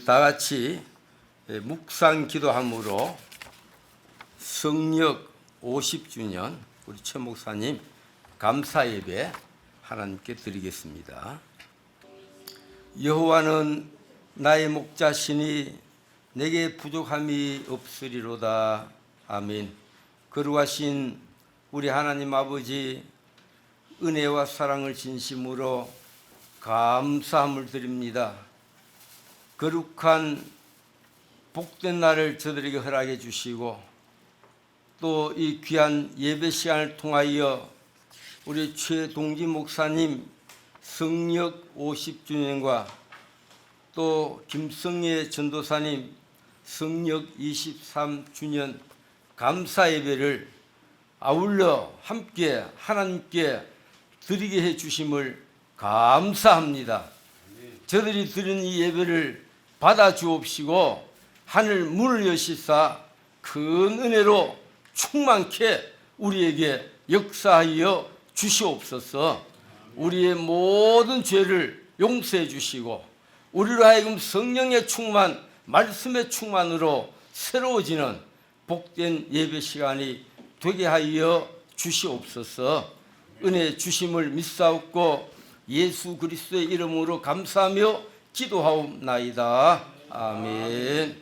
다 같이 묵상 기도함으로 성역 50주년 우리 최 목사님 감사 예배 하나님께 드리겠습니다. 여호와는 나의 목자시니 내게 부족함이 없으리로다. 아멘. 거룩하신 우리 하나님 아버지, 은혜와 사랑을 진심으로 감사함을 드립니다. 거룩한 복된 날을 저들에게 허락해 주시고 또 이 귀한 예배 시간을 통하여 우리 최동지 목사님 성역 50주년과 또 김성예 전도사님 성역 23주년 감사 예배를 아울러 함께 하나님께 드리게 해 주심을 감사합니다. 저들이 드린 이 예배를 받아 주옵시고 하늘 문을 여시사 큰 은혜로 충만케 우리에게 역사하여 주시옵소서. 우리의 모든 죄를 용서해 주시고 우리로 하여금 성령의 충만, 말씀의 충만으로 새로워지는 복된 예배 시간이 되게 하여 주시옵소서. 은혜 주심을 믿사옵고 예수 그리스도의 이름으로 감사하며 기도하옵나이다. 아멘.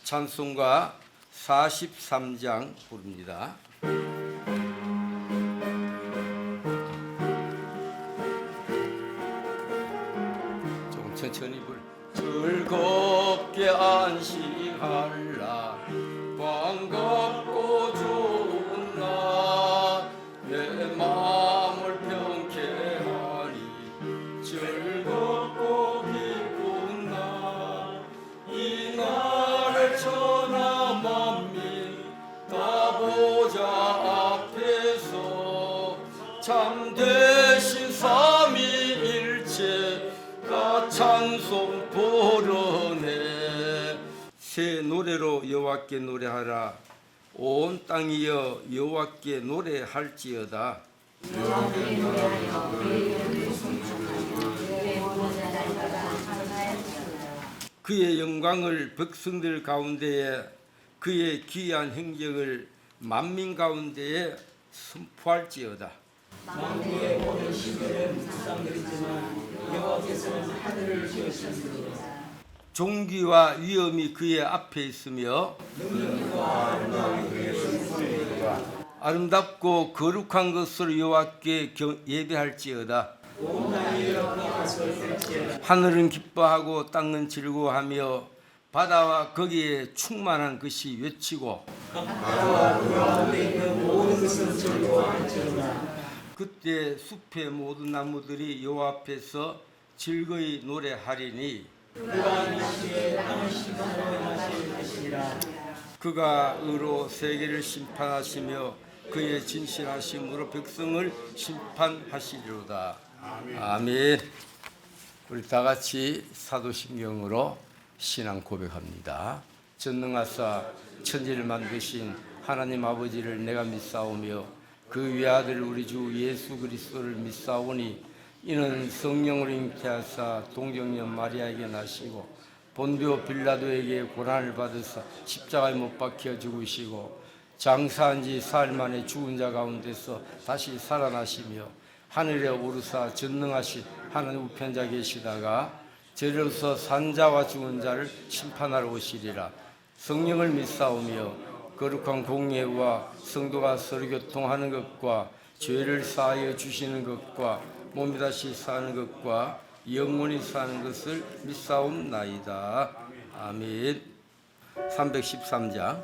찬송가 43장 부릅니다. 조금 천천히 불. 즐겁게 안식하라 반갑고 좋은 날 내 마음을 평쾌하리 즐겁고 기쁜 날 이 날을 천하 만민 다 보자 앞에서 참되신 삼위일체 다 찬송 부르네. 새 노래로 여호와께 노래하라. 온 땅이여 여호와께 노래할지어다. 그의 영광을 백성들 가운데에 그의 귀한 행적을 만민 가운데에 선포할지어다. 만국의 모든 시들은 묵상드리지만 여호와께서는 하늘을 지으셨으리라. 존귀와 위엄이 그의 앞에 있으며 아름답고 거룩한 것으로 여호와께 예배할지어다. 하늘은 기뻐하고 땅은 즐거워하며 바다와 거기에 충만한 것이 외치고 그때 숲의 모든 나무들이 여호와 앞에서 즐거이 노래하리니 그가 의로 세계를 심판하시며 그의 진실하심으로 백성을 심판하시리로다. 아멘. 우리 다 같이 사도신경으로 신앙 고백합니다. 전능하사 천지를 만드신 하나님 아버지를 내가 믿사오며 그 외아들 우리 주 예수 그리스도를 믿사오니 이는 성령으로 잉태하사 동정녀 마리아에게 나시고 본디오 빌라도에게 고난을 받으사 십자가에 못 박혀 죽으시고 장사한 지 사흘 만에 죽은 자 가운데서 다시 살아나시며 하늘에 오르사 전능하신 하나님 우편자 계시다가 저리로서 산자와 죽은 자를 심판하러 오시리라. 성령을 믿사오며 거룩한 공예와 성도가 서로 교통하는 것과 죄를 사하여 주시는 것과 몸이 다시 사는 것과 영원히 사는 것을 믿사옵나이다. 아멘. 313장.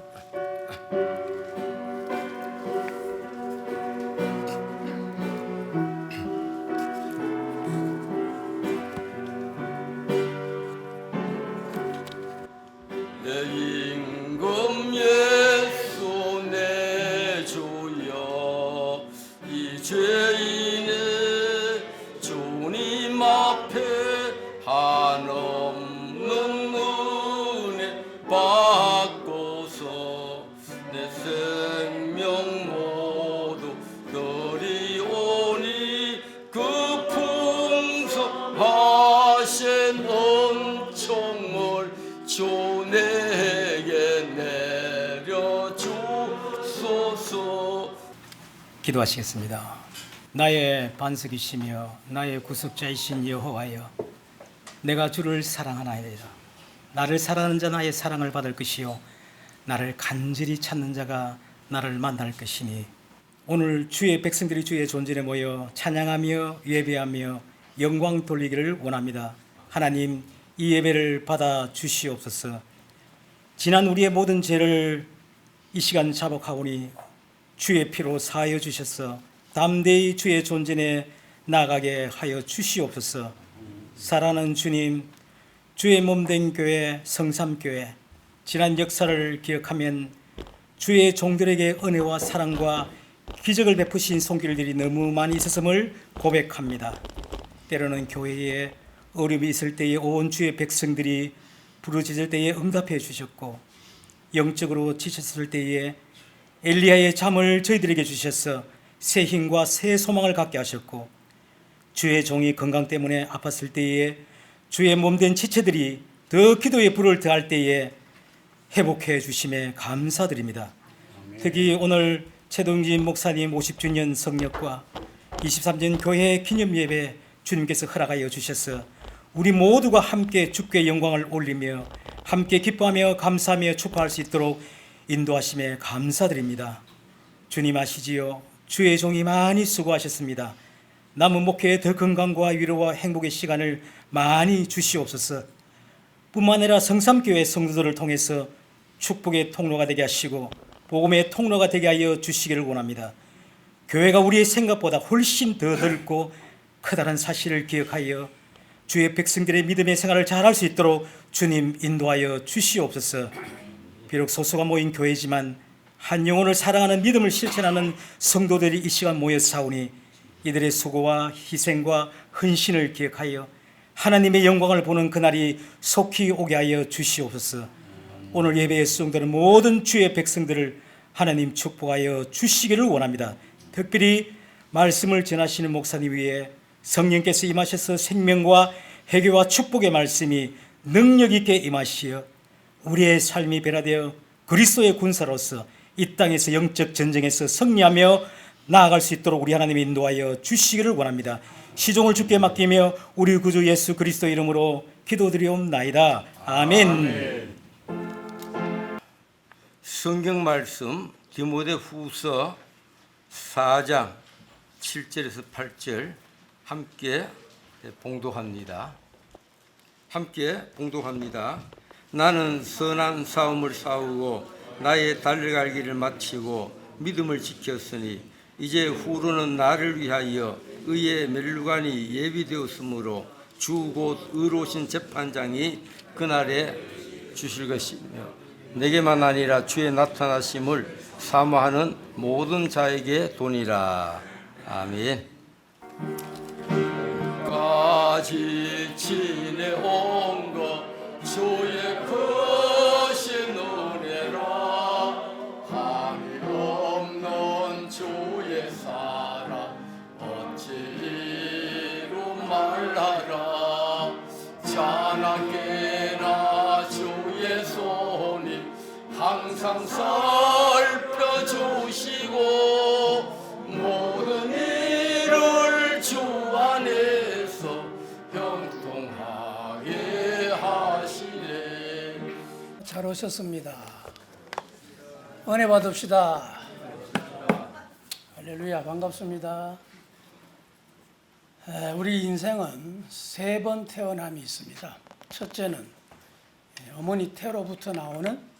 내 임금 예수 내 주여 이 죄인의 주님 앞에 한없는 은혜 받고서 내 기도하시겠습니다. 나의 반석이시며 나의 구속자이신 여호와여, 내가 주를 사랑하나이다. 나를 사랑하는 자 나의 사랑을 받을 것이요 나를 간절히 찾는 자가 나를 만날 것이니, 오늘 주의 백성들이 주의 존전에 모여 찬양하며 예배하며 영광 돌리기를 원합니다. 하나님, 이 예배를 받아 주시옵소서. 지난 우리의 모든 죄를 이 시간 자복하오니 주의 피로 사하여 주셔서 담대히 주의 존전에 나가게 하여 주시옵소서. 사랑하는 주님, 주의 몸된 교회 성삼교회, 지난 역사를 기억하면 주의 종들에게 은혜와 사랑과 기적을 베푸신 손길들이 너무 많이 있었음을 고백합니다. 때로는 교회에 어려움이 있을 때에 온 주의 백성들이 부르짖을 때에 응답해 주셨고, 영적으로 지쳤을 때에 엘리야의 잠을 저희들에게 주셔서 새 힘과 새 소망을 갖게 하셨고, 주의 종이 건강 때문에 아팠을 때에 주의 몸된 지체들이 더 기도의 불을 더할 때에 회복해 주심에 감사드립니다. 특히 오늘 최동진 목사님 50주년 성역과 23년 교회 기념예배 주님께서 허락하여 주셔서 우리 모두가 함께 주께 영광을 올리며 함께 기뻐하며 감사하며 축복할 수 있도록 인도하심에 감사드립니다. 주님 아시지요? 주의 종이 많이 수고하셨습니다. 남은 목회에 더 건강과 위로와 행복의 시간을 많이 주시옵소서. 뿐만 아니라 성삼교회 성도들을 통해서 축복의 통로가 되게 하시고 복음의 통로가 되게 하여 주시기를 원합니다. 교회가 우리의 생각보다 훨씬 더 넓고 크다는 사실을 기억하여 주의 백성들의 믿음의 생활을 잘할 수 있도록 주님 인도하여 주시옵소서. 비록 소수가 모인 교회지만 한 영혼을 사랑하는 믿음을 실천하는 성도들이 이 시간 모였사오니 이들의 수고와 희생과 헌신을 기억하여 하나님의 영광을 보는 그날이 속히 오게 하여 주시옵소서. 오늘 예배에 수용되는 모든 주의 백성들을 하나님 축복하여 주시기를 원합니다. 특별히 말씀을 전하시는 목사님 위에 성령께서 임하셔서 생명과 회개와 축복의 말씀이 능력 있게 임하시어 우리의 삶이 변화되어 그리스도의 군사로서 이 땅에서 영적 전쟁에서 승리하며 나아갈 수 있도록 우리 하나님이 인도하여 주시기를 원합니다. 시종을 주께 맡기며 우리 구주 예수 그리스도 이름으로 기도드리옵나이다. 아멘. 성경 말씀 디모데후서 4장 7절에서 8절 함께 봉독합니다. 나는 선한 싸움을 싸우고 나의 달려갈 길을 마치고 믿음을 지켰으니 이제 후로는 나를 위하여 의의 멸류관이 예비되었으므로 주 곧 의로우신 재판장이 그날에 주실 것이며 내게만 아니라 주의 나타나심을 사모하는 모든 자에게 도니라. 아멘. 까지 지내온 것 주의 크신 은혜라. 함이 없는 주의 사랑 어찌 이루 말라라. 자나깨나 주의 손이 항상 살펴주시고 모든 일을 주 안에서 형통하게 하시네. 잘 오셨습니다. 은혜 받읍시다. 할렐루야, 반갑습니다. 우리 인생은 3번 태어남이 있습니다. 첫째는 어머니 태로부터 나오는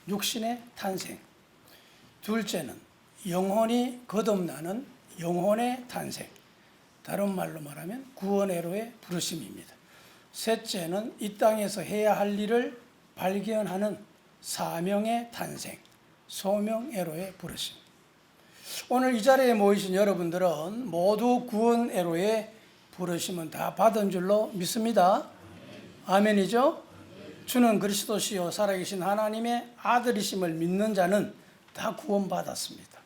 육신의 탄생, 둘째는 영혼이 거듭나는 영혼의 탄생, 다른 말로 말하면 구원애로의 부르심입니다. 셋째는 이 땅에서 해야 할 일을 발견하는 사명의 탄생, 소명애로의 부르심. 오늘 이 자리에 모이신 여러분들은 모두 구원애로의 부르심은 다 받은 줄로 믿습니다. 아멘이죠? 주는 그리스도시요 살아계신 하나님의 아들이심을 믿는 자는 다 구원받았습니다.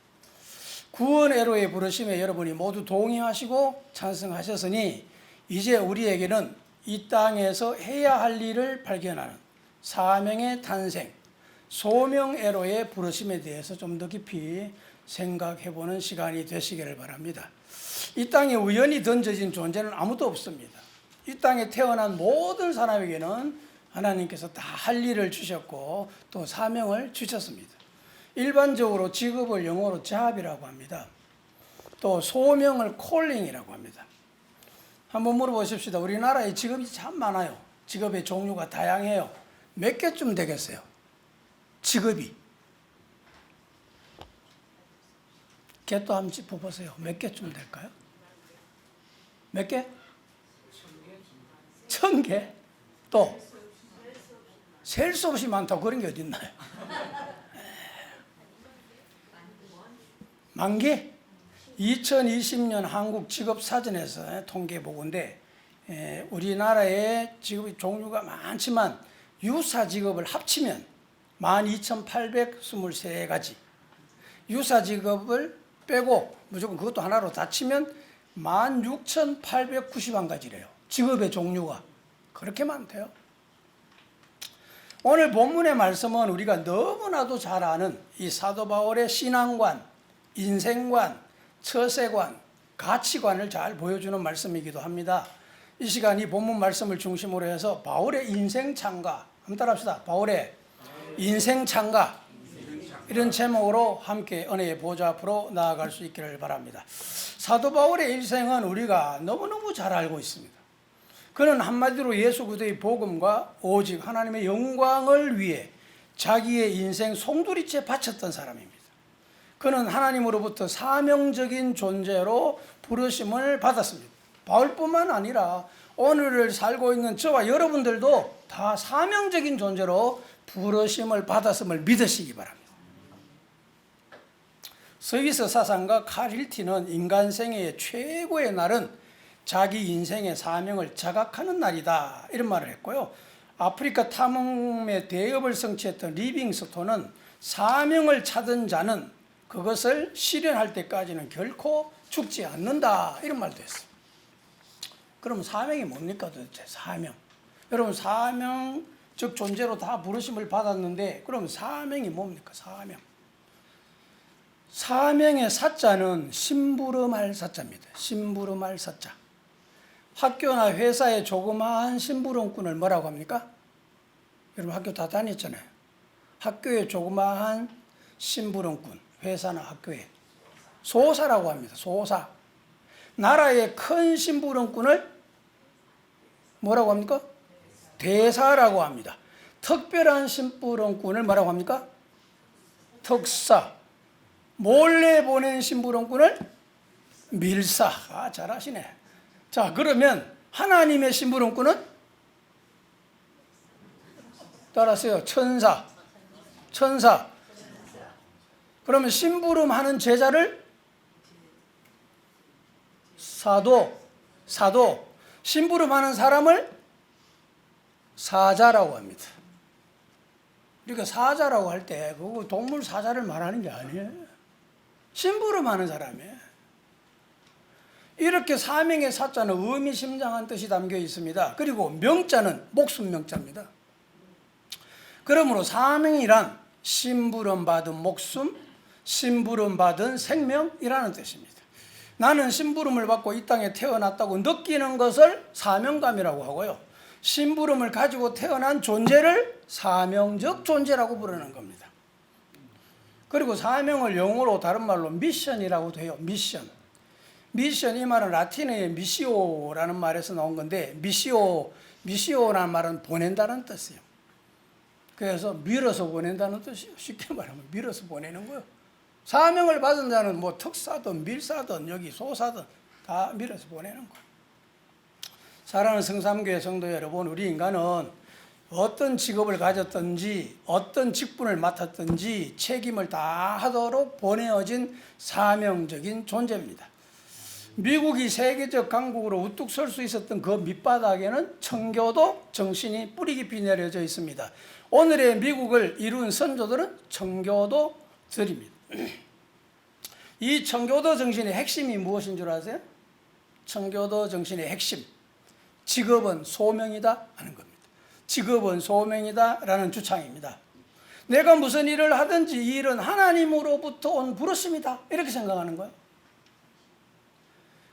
구원애로의 부르심에 여러분이 모두 동의하시고 찬성하셨으니 이제 우리에게는 이 땅에서 해야 할 일을 발견하는 사명의 탄생, 소명애로의 부르심에 대해서 좀 더 깊이 생각해보는 시간이 되시기를 바랍니다. 이 땅에 우연히 던져진 존재는 아무도 없습니다. 이 땅에 태어난 모든 사람에게는 하나님께서 다 할 일을 주셨고 또 사명을 주셨습니다. 일반적으로 직업을 영어로 job이라고 합니다. 또 소명을 calling이라고 합니다. 한번 물어보십시다. 우리나라에 직업이 참 많아요. 직업의 종류가 다양해요. 몇 개쯤 되겠어요? 직업이. 개또 한번 짚어보세요. 몇 개쯤 될까요? 몇 개? 1000개? 또? 셀 수 없이 많다고 그런 게 어디 있나요? 만 개? 2020년 한국 직업사전에서 통계 보고인데 우리나라에 직업의 종류가 많지만 유사 직업을 합치면 12,823가지, 유사 직업을 빼고 무조건 그것도 하나로 다 치면 16,891가지래요. 직업의 종류가 그렇게 많대요. 오늘 본문의 말씀은 우리가 너무나도 잘 아는 이 사도 바울의 신앙관, 인생관, 처세관, 가치관을 잘 보여주는 말씀이기도 합니다. 이 시간 이 본문 말씀을 중심으로 해서 바울의 인생 찬가, 한번 따라합시다. 바울의 인생 찬가, 이런 제목으로 함께 은혜의 보좌 앞으로 나아갈 수 있기를 바랍니다. 사도 바울의 일생은 우리가 너무너무 잘 알고 있습니다. 그는 한마디로 예수 그리스도의 복음과 오직 하나님의 영광을 위해 자기의 인생 송두리째 바쳤던 사람입니다. 그는 하나님으로부터 사명적인 존재로 부르심을 받았습니다. 바울뿐만 아니라 오늘을 살고 있는 저와 여러분들도 다 사명적인 존재로 부르심을 받았음을 믿으시기 바랍니다. 스위스 사상가 칼 힐티는 인간 생애의 최고의 날은 자기 인생의 사명을 자각하는 날이다, 이런 말을 했고요. 아프리카 탐험의 대업을 성취했던 리빙스톤은 사명을 찾은 자는 그것을 실현할 때까지는 결코 죽지 않는다, 이런 말도 했어요. 그럼 사명이 뭡니까 도대체? 사명. 여러분, 사명 즉 존재로 다 부르심을 받았는데 그럼 사명이 뭡니까? 사명. 사명의 사자는 심부름할 사자입니다. 심부름할 사자. 학교나 회사의 조그마한 심부름꾼을 뭐라고 합니까? 여러분 학교 다 다녔잖아요. 학교의 조그마한 심부름꾼, 회사나 학교에 소사라고 합니다. 소사. 나라의 큰 심부름꾼을 뭐라고 합니까? 대사라고 합니다. 특별한 심부름꾼을 뭐라고 합니까? 특사. 몰래 보낸 심부름꾼을 밀사. 아, 잘하시네. 자, 그러면 하나님의 심부름꾼은 따라하세요. 천사. 천사. 그러면 심부름하는 제자를 사도. 사도. 심부름하는 사람을 사자라고 합니다. 그러니까 사자라고 할 때 그거 동물 사자를 말하는 게 아니에요. 심부름하는 사람이에요. 이렇게 사명의 사자는 의미심장한 뜻이 담겨 있습니다. 그리고 명자는 목숨 명자입니다. 그러므로 사명이란 심부름받은 목숨, 심부름받은 생명이라는 뜻입니다. 나는 심부름을 받고 이 땅에 태어났다고 느끼는 것을 사명감이라고 하고요. 심부름을 가지고 태어난 존재를 사명적 존재라고 부르는 겁니다. 그리고 사명을 영어로 다른 말로 미션이라고도 해요. 미션. 미션, 이 말은 라틴어의 미시오라는 말에서 나온 건데 미시오라는 말은 보낸다는 뜻이에요. 그래서 밀어서 보낸다는 뜻이에요. 쉽게 말하면 밀어서 보내는 거예요. 사명을 받은 자는 뭐 특사든 밀사든 여기 소사든 다 밀어서 보내는 거예요. 사랑하는 성삼교회 성도 여러분, 우리 인간은 어떤 직업을 가졌든지 어떤 직분을 맡았든지 책임을 다 하도록 보내어진 사명적인 존재입니다. 미국이 세계적 강국으로 우뚝 설 수 있었던 그 밑바닥에는 청교도 정신이 뿌리 깊이 내려져 있습니다. 오늘의 미국을 이룬 선조들은 청교도들입니다. 이 청교도 정신의 핵심이 무엇인 줄 아세요? 청교도 정신의 핵심. 직업은 소명이다 하는 겁니다. 직업은 소명이다 라는 주창입니다. 내가 무슨 일을 하든지 이 일은 하나님으로부터 온 부르심이다 이렇게 생각하는 거예요.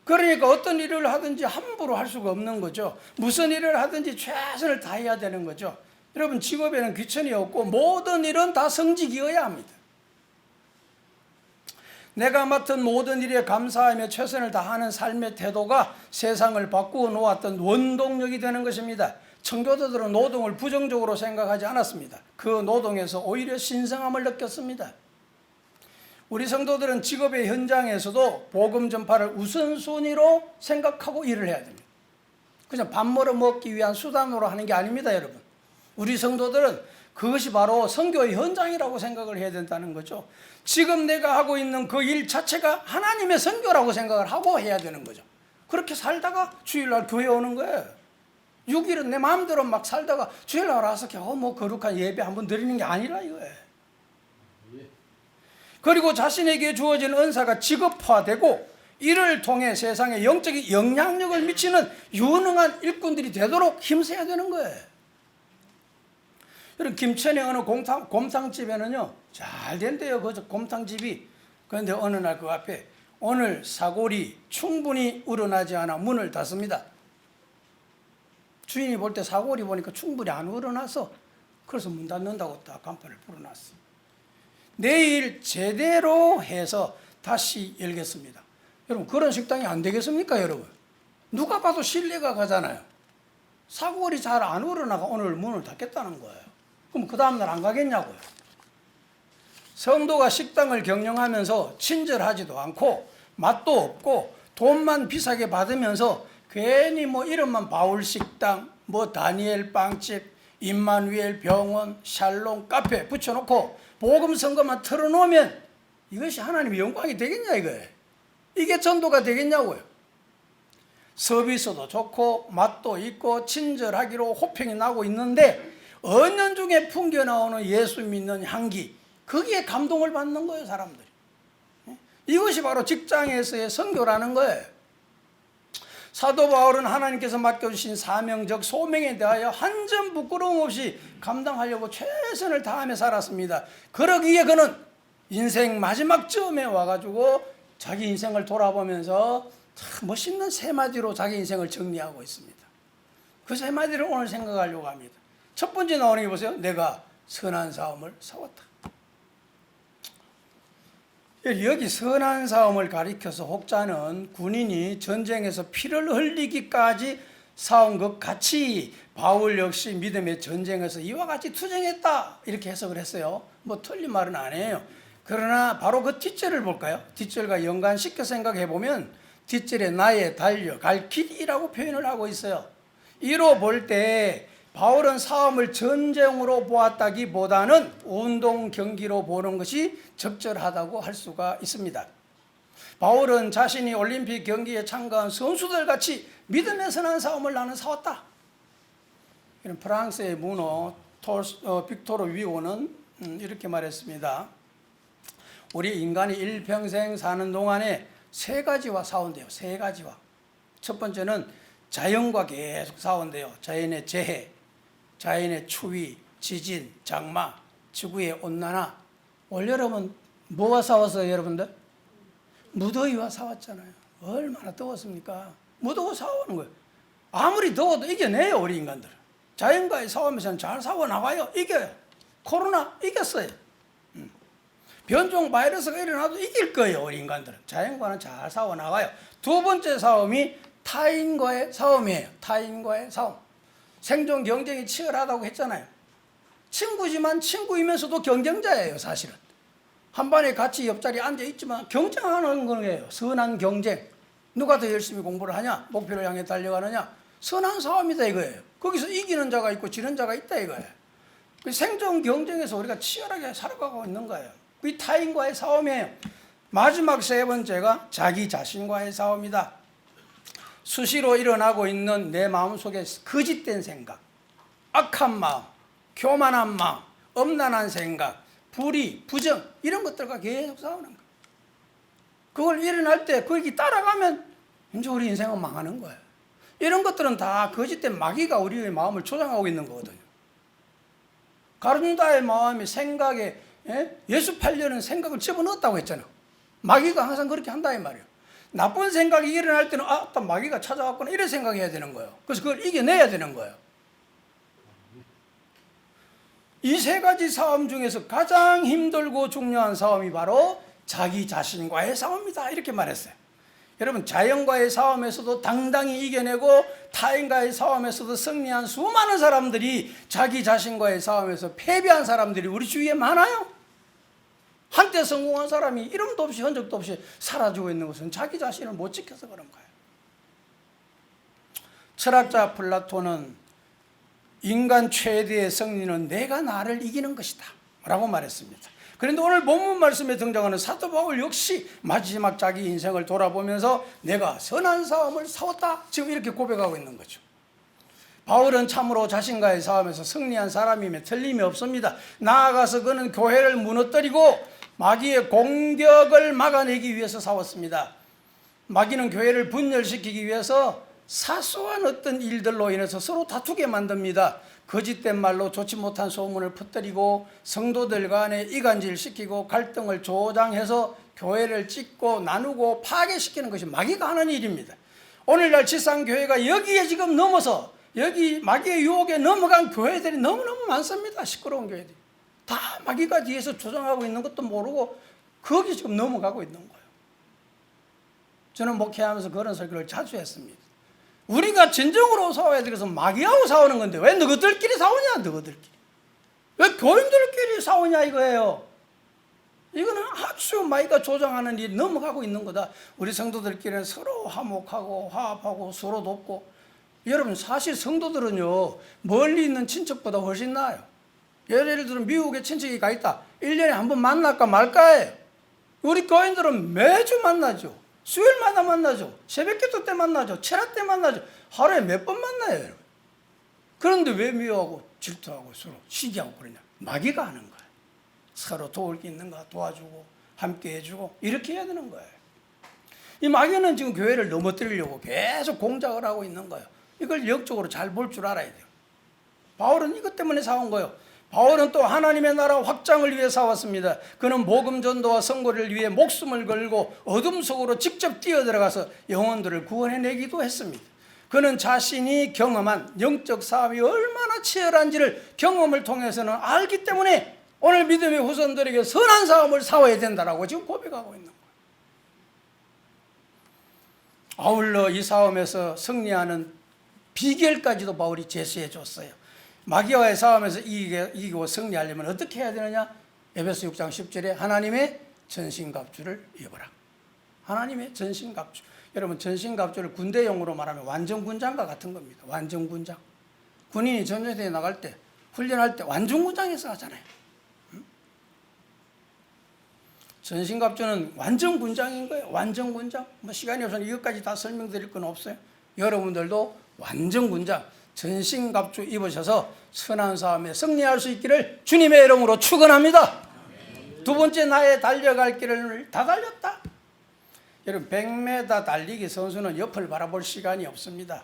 그러니까 어떤 일을 하든지 함부로 할 수가 없는 거죠. 무슨 일을 하든지 최선을 다해야 되는 거죠. 여러분, 직업에는 귀천이 없고 모든 일은 다 성직이어야 합니다. 내가 맡은 모든 일에 감사하며 최선을 다하는 삶의 태도가 세상을 바꾸어 놓았던 원동력이 되는 것입니다. 청교도들은 노동을 부정적으로 생각하지 않았습니다. 그 노동에서 오히려 신성함을 느꼈습니다. 우리 성도들은 직업의 현장에서도 복음 전파를 우선순위로 생각하고 일을 해야 됩니다. 그냥 밥 벌어 먹기 위한 수단으로 하는 게 아닙니다, 여러분. 우리 성도들은 그것이 바로 선교의 현장이라고 생각을 해야 된다는 거죠. 지금 내가 하고 있는 그 일 자체가 하나님의 선교라고 생각을 하고 해야 되는 거죠. 그렇게 살다가 주일날 교회 오는 거예요. 6일은 내 마음대로 막 살다가 주일날 와서 뭐 거룩한 예배 한번 드리는 게 아니라 이거예요. 그리고 자신에게 주어진 은사가 직업화되고 이를 통해 세상에 영적인 영향력을 미치는 유능한 일꾼들이 되도록 힘써야 되는 거예요. 여러분, 김천의 어느 곰탕집에는요, 잘 된대요, 그 곰탕집이. 그런데 어느 날 그 앞에 오늘 사골이 충분히 우러나지 않아 문을 닫습니다. 주인이 볼 때 사골이 보니까 충분히 안 우러나서 그래서 문 닫는다고 딱 간판을 풀어놨어요. 내일 제대로 해서 다시 열겠습니다. 여러분, 그런 식당이 안 되겠습니까, 여러분? 누가 봐도 신뢰가 가잖아요. 사골이 잘 안 우러나가 오늘 문을 닫겠다는 거예요. 그럼 그 다음날 안 가겠냐고요. 성도가 식당을 경영하면서 친절하지도 않고 맛도 없고 돈만 비싸게 받으면서 괜히 뭐 이름만 바울식당, 뭐 다니엘 빵집, 임마누엘 병원, 샬롬 카페 붙여놓고 복음 선거만 틀어놓으면 이것이 하나님의 영광이 되겠냐 이거예요. 이게 전도가 되겠냐고요. 서비스도 좋고 맛도 있고 친절하기로 호평이 나고 있는데 은연중에 풍겨나오는 예수 믿는 향기, 거기에 감동을 받는 거예요, 사람들이. 이것이 바로 직장에서의 선교라는 거예요. 사도 바울은 하나님께서 맡겨주신 사명적 소명에 대하여 한 점 부끄러움 없이 감당하려고 최선을 다하며 살았습니다. 그러기에 그는 인생 마지막 쯤에 와가지고 자기 인생을 돌아보면서 참 멋있는 세 마디로 자기 인생을 정리하고 있습니다. 그 세 마디를 오늘 생각하려고 합니다. 첫 번째 나오는 게 보세요. 내가 선한 싸움을 싸웠다. 여기 선한 싸움을 가리켜서 혹자는 군인이 전쟁에서 피를 흘리기까지 싸운 것 같이 바울 역시 믿음의 전쟁에서 이와 같이 투쟁했다 이렇게 해석을 했어요. 뭐 틀린 말은 아니에요. 그러나 바로 그 뒷절을 볼까요? 뒷절과 연관시켜 생각해 보면 뒷절에 나의 달려갈 길이라고 표현을 하고 있어요. 이로 볼 때 바울은 싸움을 전쟁으로 보았다기보다는 운동 경기로 보는 것이 적절하다고 할 수가 있습니다. 바울은 자신이 올림픽 경기에 참가한 선수들 같이 믿음의 선한 싸움을 나는 싸웠다. 이런 프랑스의 문호 빅토르 위고는 이렇게 말했습니다. 우리 인간이 일평생 사는 동안에 세 가지와 싸운대요. 세 가지와. 첫 번째는 자연과 계속 싸운대요. 자연의 재해, 자연의 추위, 지진, 장마, 지구의 온난화. 올여름은 뭐와 싸웠어요, 여러분들? 무더위와 싸웠잖아요. 얼마나 더웠습니까? 무더워 싸우는 거예요. 아무리 더워도 이겨내요, 우리 인간들은. 자연과의 싸움에서는 잘 싸워나가요. 이겨요. 코로나 이겼어요. 변종 바이러스가 일어나도 이길 거예요, 우리 인간들은. 자연과는 잘 싸워나가요. 두 번째 싸움이 타인과의 싸움이에요. 타인과의 싸움. 생존 경쟁이 치열하다고 했잖아요. 친구지만 친구이면서도 경쟁자예요, 사실은. 한 반에 같이 옆자리에 앉아있지만 경쟁하는 거예요. 선한 경쟁. 누가 더 열심히 공부를 하냐, 목표를 향해 달려가느냐. 선한 싸움이다 이거예요. 거기서 이기는 자가 있고 지는 자가 있다 이거예요. 생존 경쟁에서 우리가 치열하게 살아가고 있는 거예요. 이 타인과의 싸움이에요. 마지막 세 번째가 자기 자신과의 싸움이다. 수시로 일어나고 있는 내 마음속에 거짓된 생각, 악한 마음, 교만한 마음, 엄난한 생각, 불의, 부정 이런 것들과 계속 싸우는 거예요. 그걸 일어날 때 거기 따라가면 이제 우리 인생은 망하는 거예요. 이런 것들은 다 거짓된 마귀가 우리의 마음을 조장하고 있는 거거든요. 가룟유다의 마음이 생각에 예수 팔려는 생각을 집어넣었다고 했잖아. 마귀가 항상 그렇게 한다 이 말이에요. 나쁜 생각이 일어날 때는 또 마귀가 찾아왔구나 이런 생각해야 되는 거예요. 그래서 그걸 이겨내야 되는 거예요. 이 세 가지 싸움 중에서 가장 힘들고 중요한 싸움이 바로 자기 자신과의 싸움이다 이렇게 말했어요. 여러분, 자연과의 싸움에서도 당당히 이겨내고 타인과의 싸움에서도 승리한 수많은 사람들이 자기 자신과의 싸움에서 패배한 사람들이 우리 주위에 많아요. 한때 성공한 사람이 이름도 없이 흔적도 없이 사라지고 있는 것은 자기 자신을 못 지켜서 그런 거예요. 철학자 플라톤은 인간 최대의 승리는 내가 나를 이기는 것이다 라고 말했습니다. 그런데 오늘 본문 말씀에 등장하는 사도 바울 역시 마지막 자기 인생을 돌아보면서 내가 선한 싸움을 싸웠다 지금 이렇게 고백하고 있는 거죠. 바울은 참으로 자신과의 싸움에서 승리한 사람임에 틀림이 없습니다. 나아가서 그는 교회를 무너뜨리고 마귀의 공격을 막아내기 위해서 싸웠습니다. 마귀는 교회를 분열시키기 위해서 사소한 어떤 일들로 인해서 서로 다투게 만듭니다. 거짓된 말로 좋지 못한 소문을 퍼뜨리고 성도들 간에 이간질시키고 갈등을 조장해서 교회를 찢고 나누고 파괴시키는 것이 마귀가 하는 일입니다. 오늘날 지상교회가 여기에 지금 넘어서 여기 마귀의 유혹에 넘어간 교회들이 너무너무 많습니다. 시끄러운 교회들이. 다 마귀가 뒤에서 조장하고 있는 것도 모르고 거기 지금 넘어가고 있는 거예요. 저는 목회하면서 그런 설교를 자주 했습니다. 우리가 진정으로 싸워야 되겠어. 마귀하고 싸우는 건데 왜 너희들끼리 싸우냐? 너희들끼리. 왜 교인들끼리 싸우냐 이거예요. 이거는 아주 마귀가 조장하는 일이 넘어가고 있는 거다. 우리 성도들끼리는 서로 화목하고 화합하고 서로 돕고. 여러분, 사실 성도들은요 멀리 있는 친척보다 훨씬 나아요. 예를 들어 미국에 친척이 가 있다. 1년에 한 번 만날까 말까예요. 우리 교인들은 매주 만나죠. 수요일마다 만나죠. 새벽기도 때 만나죠. 철학 때 만나죠. 하루에 몇 번 만나요, 여러분. 그런데 왜 미워하고 질투하고 서로 시기하고 그러냐? 마귀가 하는 거예요. 서로 도울 게 있는가 도와주고 함께 해주고 이렇게 해야 되는 거예요. 이 마귀는 지금 교회를 넘어뜨리려고 계속 공작을 하고 있는 거예요. 이걸 영적으로 잘 볼 줄 알아야 돼요. 바울은 이것 때문에 싸운 거예요. 바울은 또 하나님의 나라 확장을 위해 싸웠습니다. 그는 복음 전도와 선고를 위해 목숨을 걸고 어둠 속으로 직접 뛰어들어가서 영혼들을 구원해내기도 했습니다. 그는 자신이 경험한 영적 싸움이 얼마나 치열한지를 경험을 통해서는 알기 때문에 오늘 믿음의 후손들에게 선한 싸움을 싸워야 된다라고 지금 고백하고 있는 거예요. 아울러 이 싸움에서 승리하는 비결까지도 바울이 제시해 줬어요. 마귀와의 싸움에서 이기고 승리하려면 어떻게 해야 되느냐? 에베소 6장 10절에 하나님의 전신갑주를 입어라. 하나님의 전신갑주. 여러분, 전신갑주를 군대용으로 말하면 완전군장과 같은 겁니다. 완전군장. 군인이 전쟁터에 나갈 때 훈련할 때 완전군장에서 하잖아요. 전신갑주는 완전군장인 거예요. 완전군장. 시간이 없어서 이것까지 다 설명드릴 건 없어요. 여러분들도 완전군장 전신갑주 입으셔서 선한 싸움에 승리할 수 있기를 주님의 이름으로 축원합니다. 두 번째, 나의 달려갈 길을 다 달렸다. 여러분, 100m 달리기 선수는 옆을 바라볼 시간이 없습니다.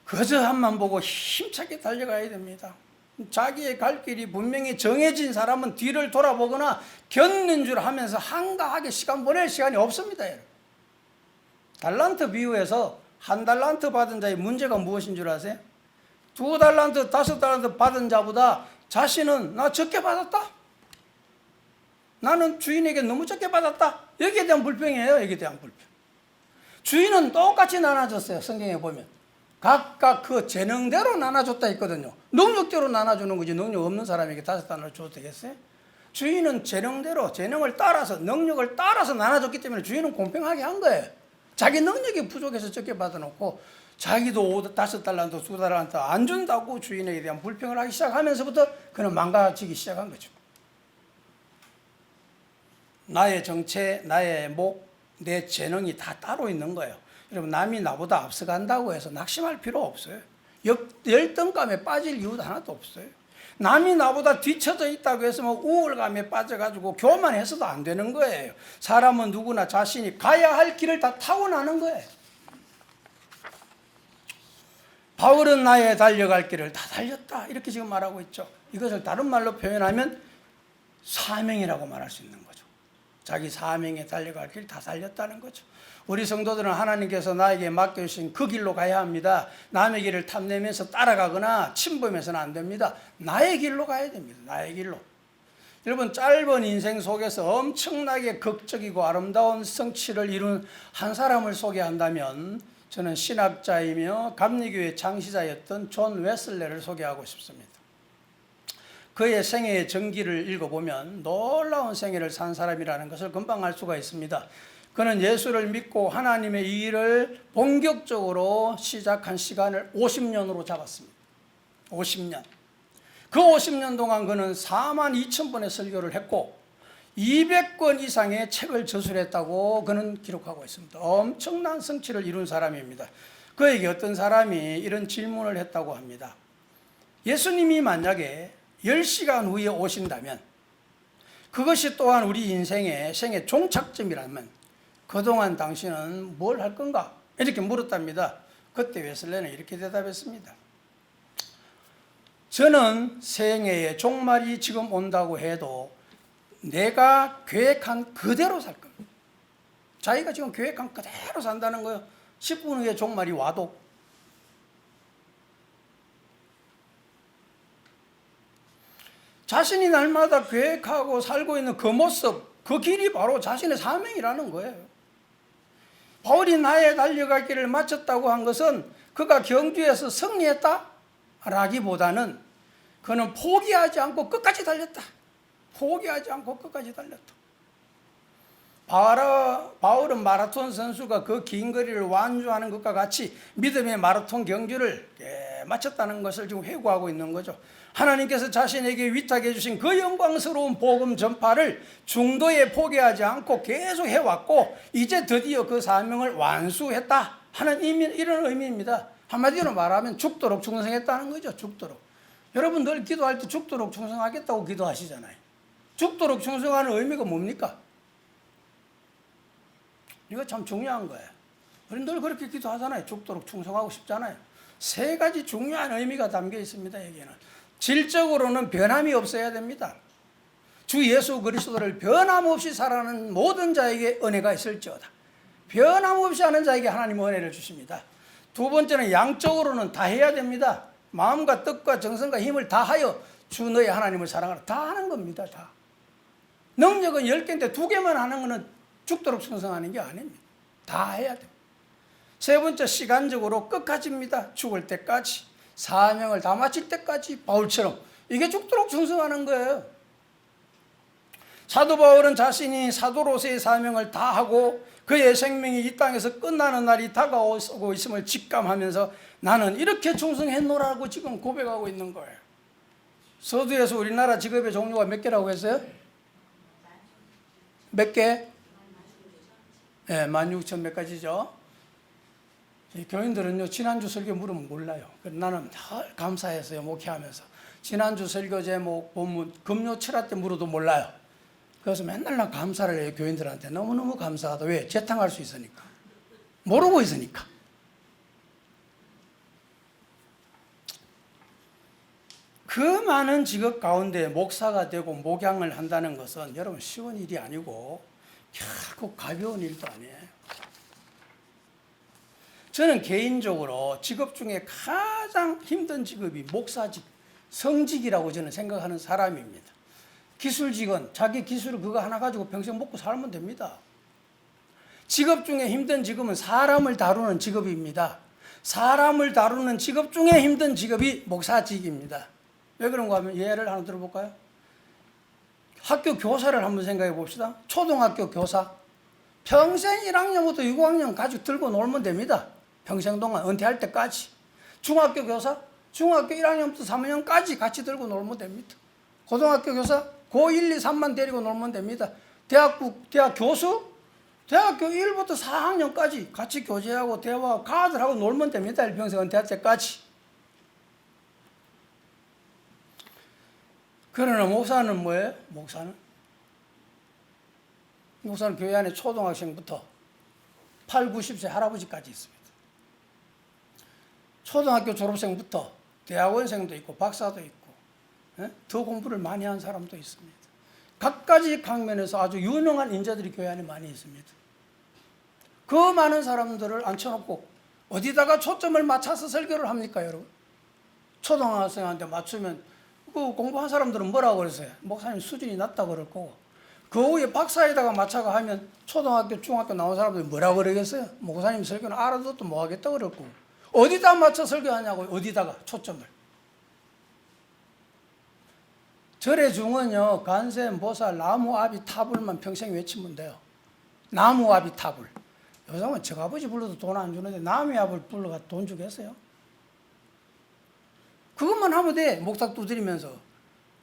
그저 앞만 보고 힘차게 달려가야 됩니다. 자기의 갈 길이 분명히 정해진 사람은 뒤를 돌아보거나 겪는 줄 하면서 한가하게 시간 보낼 시간이 없습니다. 여러분. 달란트 비유에서 1달란트 받은 자의 문제가 무엇인 줄 아세요? 2달란트, 5달란트 받은 자보다 자신은 나 적게 받았다. 나는 주인에게 너무 적게 받았다. 여기에 대한 불평이에요. 여기에 대한 불평. 주인은 똑같이 나눠줬어요. 성경에 보면 각각 그 재능대로 나눠줬다 했거든요. 능력대로 나눠주는 거지 능력 없는 사람에게 5달란트 줘도 되겠어요? 주인은 재능대로, 재능을 따라서, 능력을 따라서 나눠줬기 때문에 주인은 공평하게 한 거예요. 자기 능력이 부족해서 적게 받아놓고 자기도 5달란트, 2달란트 안 준다고 주인에게 대한 불평을 하기 시작하면서부터 그는 망가지기 시작한 거죠. 나의 정체, 나의 목, 내 재능이 다 따로 있는 거예요. 여러분, 남이 나보다 앞서간다고 해서 낙심할 필요 없어요. 열등감에 빠질 이유도 하나도 없어요. 남이 나보다 뒤쳐져 있다고 해서 우울감에 빠져가지고 교만해서도 안 되는 거예요. 사람은 누구나 자신이 가야 할 길을 다 타고나는 거예요. 바울은 나의 달려갈 길을 다 달렸다 이렇게 지금 말하고 있죠. 이것을 다른 말로 표현하면 사명이라고 말할 수 있는 거죠. 자기 사명에 달려갈 길 다 달렸다는 거죠. 우리 성도들은 하나님께서 나에게 맡겨주신 그 길로 가야 합니다. 남의 길을 탐내면서 따라가거나 침범해서는 안 됩니다. 나의 길로 가야 됩니다. 나의 길로. 여러분, 짧은 인생 속에서 엄청나게 극적이고 아름다운 성취를 이룬 한 사람을 소개한다면 저는 신학자이며 감리교의 창시자였던 존 웨슬레를 소개하고 싶습니다. 그의 생애의 전기를 읽어보면 놀라운 생애를 산 사람이라는 것을 금방 알 수가 있습니다. 그는 예수를 믿고 하나님의 이 일을 본격적으로 시작한 시간을 50년으로 잡았습니다. 50년. 그 50년 동안 그는 4만 2천 번의 설교를 했고 200권 이상의 책을 저술했다고 그는 기록하고 있습니다. 엄청난 성취를 이룬 사람입니다. 그에게 어떤 사람이 이런 질문을 했다고 합니다. 예수님이 만약에 10시간 후에 오신다면 그것이 또한 우리 인생의 생애 종착점이라면 그동안 당신은 뭘 할 건가? 이렇게 물었답니다. 그때 웨슬레는 이렇게 대답했습니다. 저는 생애의 종말이 지금 온다고 해도 내가 계획한 그대로 살 겁니다. 자기가 지금 계획한 그대로 산다는 거예요. 10분 후에 종말이 와도. 자신이 날마다 계획하고 살고 있는 그 모습, 그 길이 바로 자신의 사명이라는 거예요. 바울이 나의 달려갈 길을 마쳤다고 한 것은 그가 경주에서 승리했다? 라기보다는 그는 포기하지 않고 끝까지 달렸다. 포기하지 않고 끝까지 달렸다. 바울은 마라톤 선수가 그 긴 거리를 완주하는 것과 같이 믿음의 마라톤 경주를 마쳤다는 것을 지금 회고하고 있는 거죠. 하나님께서 자신에게 위탁해 주신 그 영광스러운 복음 전파를 중도에 포기하지 않고 계속 해왔고 이제 드디어 그 사명을 완수했다 하는 이런 의미입니다. 한마디로 말하면 죽도록 충성했다는 거죠. 죽도록. 여러분 늘 기도할 때 죽도록 충성하겠다고 기도하시잖아요. 죽도록 충성하는 의미가 뭡니까? 이거 참 중요한 거예요. 우리 늘 그렇게 기도하잖아요. 죽도록 충성하고 싶잖아요. 세 가지 중요한 의미가 담겨 있습니다. 여기는. 질적으로는 변함이 없어야 됩니다. 주 예수 그리스도를 변함없이 살아가는 모든 자에게 은혜가 있을지어다. 변함없이 하는 자에게 하나님은 은혜를 주십니다. 두 번째는 양적으로는 다 해야 됩니다. 마음과 뜻과 정성과 힘을 다하여 주 너의 하나님을 사랑하라. 다 하는 겁니다. 다. 능력은 10개인데 2개만 하는 것은 죽도록 충성하는 게 아닙니다. 다 해야 됩니다. 세 번째, 시간적으로 끝까지입니다. 죽을 때까지. 사명을 다 마칠 때까지 바울처럼. 이게 죽도록 충성하는 거예요. 사도 바울은 자신이 사도로서의 사명을 다 하고 그의 생명이 이 땅에서 끝나는 날이 다가오고 있음을 직감하면서 나는 이렇게 충성했노라고 지금 고백하고 있는 거예요. 서두에서 우리나라 직업의 종류가 몇 개라고 했어요? 몇 개? 네, 16,000 몇 가지죠. 교인들은요, 지난주 설교 물으면 몰라요. 나는 늘 감사해서요, 목회하면서. 지난주 설교 제목, 본문, 금요 철학 때 물어도 몰라요. 그래서 맨날 나 감사를 해요, 교인들한테. 너무너무 감사하다. 왜? 재탕할 수 있으니까. 모르고 있으니까. 그 많은 직업 가운데 목사가 되고 목양을 한다는 것은 여러분 쉬운 일이 아니고 결코 가벼운 일도 아니에요. 저는 개인적으로 직업 중에 가장 힘든 직업이 목사직, 성직이라고 저는 생각하는 사람입니다. 기술직은 자기 기술을 그거 하나 가지고 평생 먹고 살면 됩니다. 직업 중에 힘든 직업은 사람을 다루는 직업입니다. 사람을 다루는 직업 중에 힘든 직업이 목사직입니다. 왜 그런가 하면 예를 하나 들어볼까요? 학교 교사를 한번 생각해 봅시다. 초등학교 교사. 평생 1학년부터 6학년 가지고 들고 놀면 됩니다. 평생 동안 은퇴할 때까지. 중학교 교사. 중학교 1학년부터 3학년까지 같이 들고 놀면 됩니다. 고등학교 교사. 고 1, 2, 3만 데리고 놀면 됩니다. 대학 교수. 대학교 1부터 4학년까지 같이 교제하고 대화하고 가들하고 놀면 됩니다. 일평생 은퇴할 때까지. 그러나 목사는 뭐예요? 목사는 교회 안에 초등학생부터 8, 90세 할아버지까지 있습니다. 초등학교 졸업생부터 대학원생도 있고 박사도 있고 더 공부를 많이 한 사람도 있습니다. 각가지 방면에서 아주 유능한 인재들이 교회 안에 많이 있습니다. 그 많은 사람들을 앉혀놓고 어디다가 초점을 맞춰서 설교를 합니까, 여러분? 초등학생한테 맞추면 그 공부한 사람들은 뭐라고 그랬어요? 목사님 수준이 낮다고 그럴 거고, 그 후에 박사에다가 맞춰가 하면 초등학교, 중학교 나온 사람들이 뭐라고 그러겠어요? 목사님 설교는 알아듣도 뭐 하겠다고 그럴 거고, 어디다 맞춰 설교하냐고, 어디다가 초점을. 절의 중은요, 간센, 보살, 나무, 아비, 타불만 평생 외치면 돼요. 나무, 아비, 타불. 요즘은 저 아버지 불러도 돈 안 주는데 나무, 아비를 불러가 돈 주겠어요? 그것만 하면 돼, 목사 두드리면서.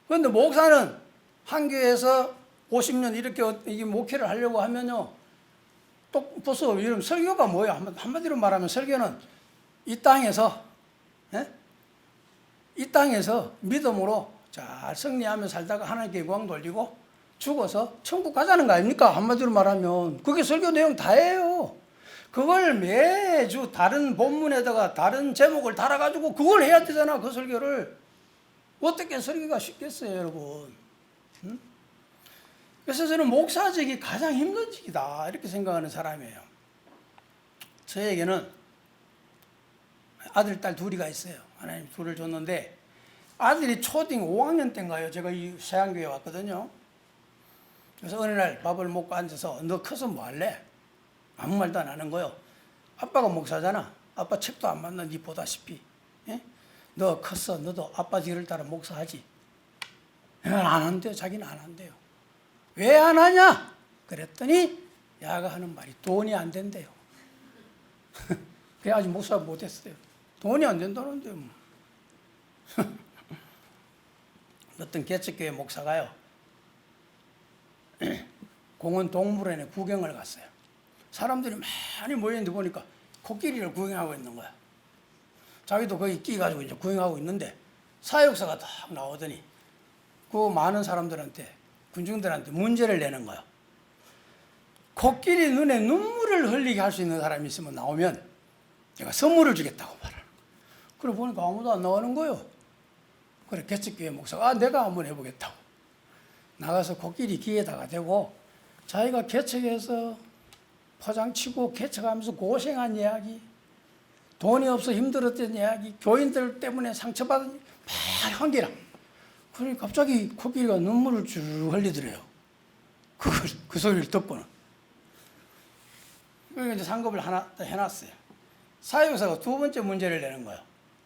그런데 목사는 한 교회에서 50년 이렇게 이게 목회를 하려고 하면요, 또 벌써 이런 설교가 뭐예요? 한마디로 말하면 설교는 이 땅에서 믿음으로 잘 승리하며 살다가 하나님께 영광 돌리고 죽어서 천국 가자는 거 아닙니까? 한마디로 말하면 그게 설교 내용 다예요. 그걸 매주 다른 본문에다가 다른 제목을 달아가지고 그걸 해야 되잖아, 그 설교를. 어떻게 설교가 쉽겠어요, 여러분? 응? 그래서 저는 목사직이 가장 힘든 직이다 이렇게 생각하는 사람이에요. 저에게는 아들, 딸 둘이가 있어요. 하나님 둘을 줬는데 아들이 초등 5학년 때인가요? 제가 이 세안교회 왔거든요. 그래서 어느 날 밥을 먹고 앉아서 너 커서 뭐 할래? 아무 말도 안 하는 거요. 아빠가 목사잖아. 아빠 책도 안 맞는 니 보다시피. 예? 너 컸어. 너도 아빠 뒤를 따라 목사하지. 안 한대요. 자기는 안 한대요. 왜 안 하냐? 그랬더니 야가 하는 말이 돈이 안 된대요. 그래 아직 목사 못했어요. 돈이 안 된다는데요. 뭐. 어떤 개척교회 목사가요, 공원 동물원에 구경을 갔어요. 사람들이 많이 모여있는데 보니까 코끼리를 구경하고 있는 거야. 자기도 거기 끼가지고 이제 구경하고 있는데 사역사가 딱 나오더니 그 많은 사람들한테, 군중들한테 문제를 내는 거야. 코끼리 눈에 눈물을 흘리게 할 수 있는 사람이 있으면 나오면 내가 선물을 주겠다고 말하는 거야. 그래 보니까 아무도 안 나오는 거예요. 그래 개척교회 목사가 내가 한번 해보겠다고 나가서 코끼리 귀에다가 대고 자기가 개척해서 포장치고 개척하면서 고생한 이야기, 돈이 없어 힘들었던 이야기, 교인들 때문에 상처받은 막 한기랑. 그러니 갑자기 코끼리가 눈물을 쭉 흘리더래요. 그 소리를 듣고는. 그러니까 이제 상급을 하나 해놨어요. 사역사가 두 번째 문제를 내는 거예요.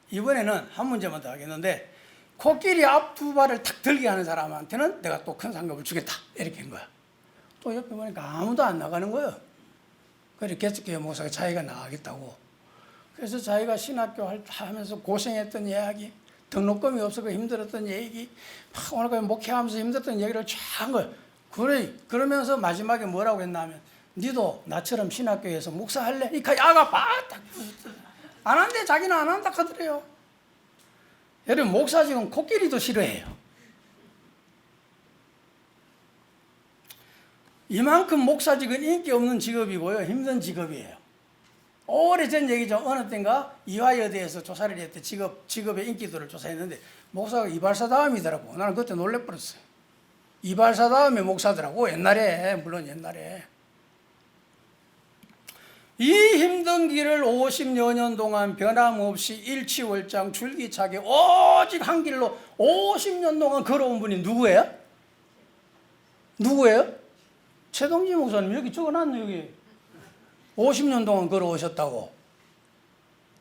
이번에는 한 문제만 더 하겠는데 코끼리 앞 두 발을 탁 들게 하는 사람한테는 내가 또 큰 상급을 주겠다 이렇게 한 거야. 또 옆에 보니까 아무도 안 나가는 거예요. 그래 개척교회 목사가 자기가 나가겠다고. 그래서 자기가 신학교 하면서 고생했던 이야기, 등록금이 없어서 힘들었던 얘기, 막 오늘까지 목회하면서 힘들었던 얘기를 쫙 한 거예요. 그러면서 마지막에 뭐라고 했냐면 니도 나처럼 신학교에서 목사할래? 이까 야가 바딱 안 한대. 자기는 안 한다 하더래요. 여러분 목사직은 코끼리도 싫어해요. 이만큼 목사직은 인기 없는 직업이고요, 힘든 직업이에요. 오래전 얘기죠. 어느 때인가 이화여대에서 조사를 했대. 직업의 인기도를 조사했는데 목사가 이발사 다음이더라고. 나는 그때 놀래버렸어요. 이발사 다음에 목사더라고. 옛날에, 물론 옛날에. 이 힘든 길을 50여 년 동안 변함없이 일치월장 줄기차게 오직 한 길로 50년 동안 걸어온 분이 누구예요? 누구예요? 최동지 목사님. 여기 적어놨네. 여기 50년 동안 걸어오셨다고.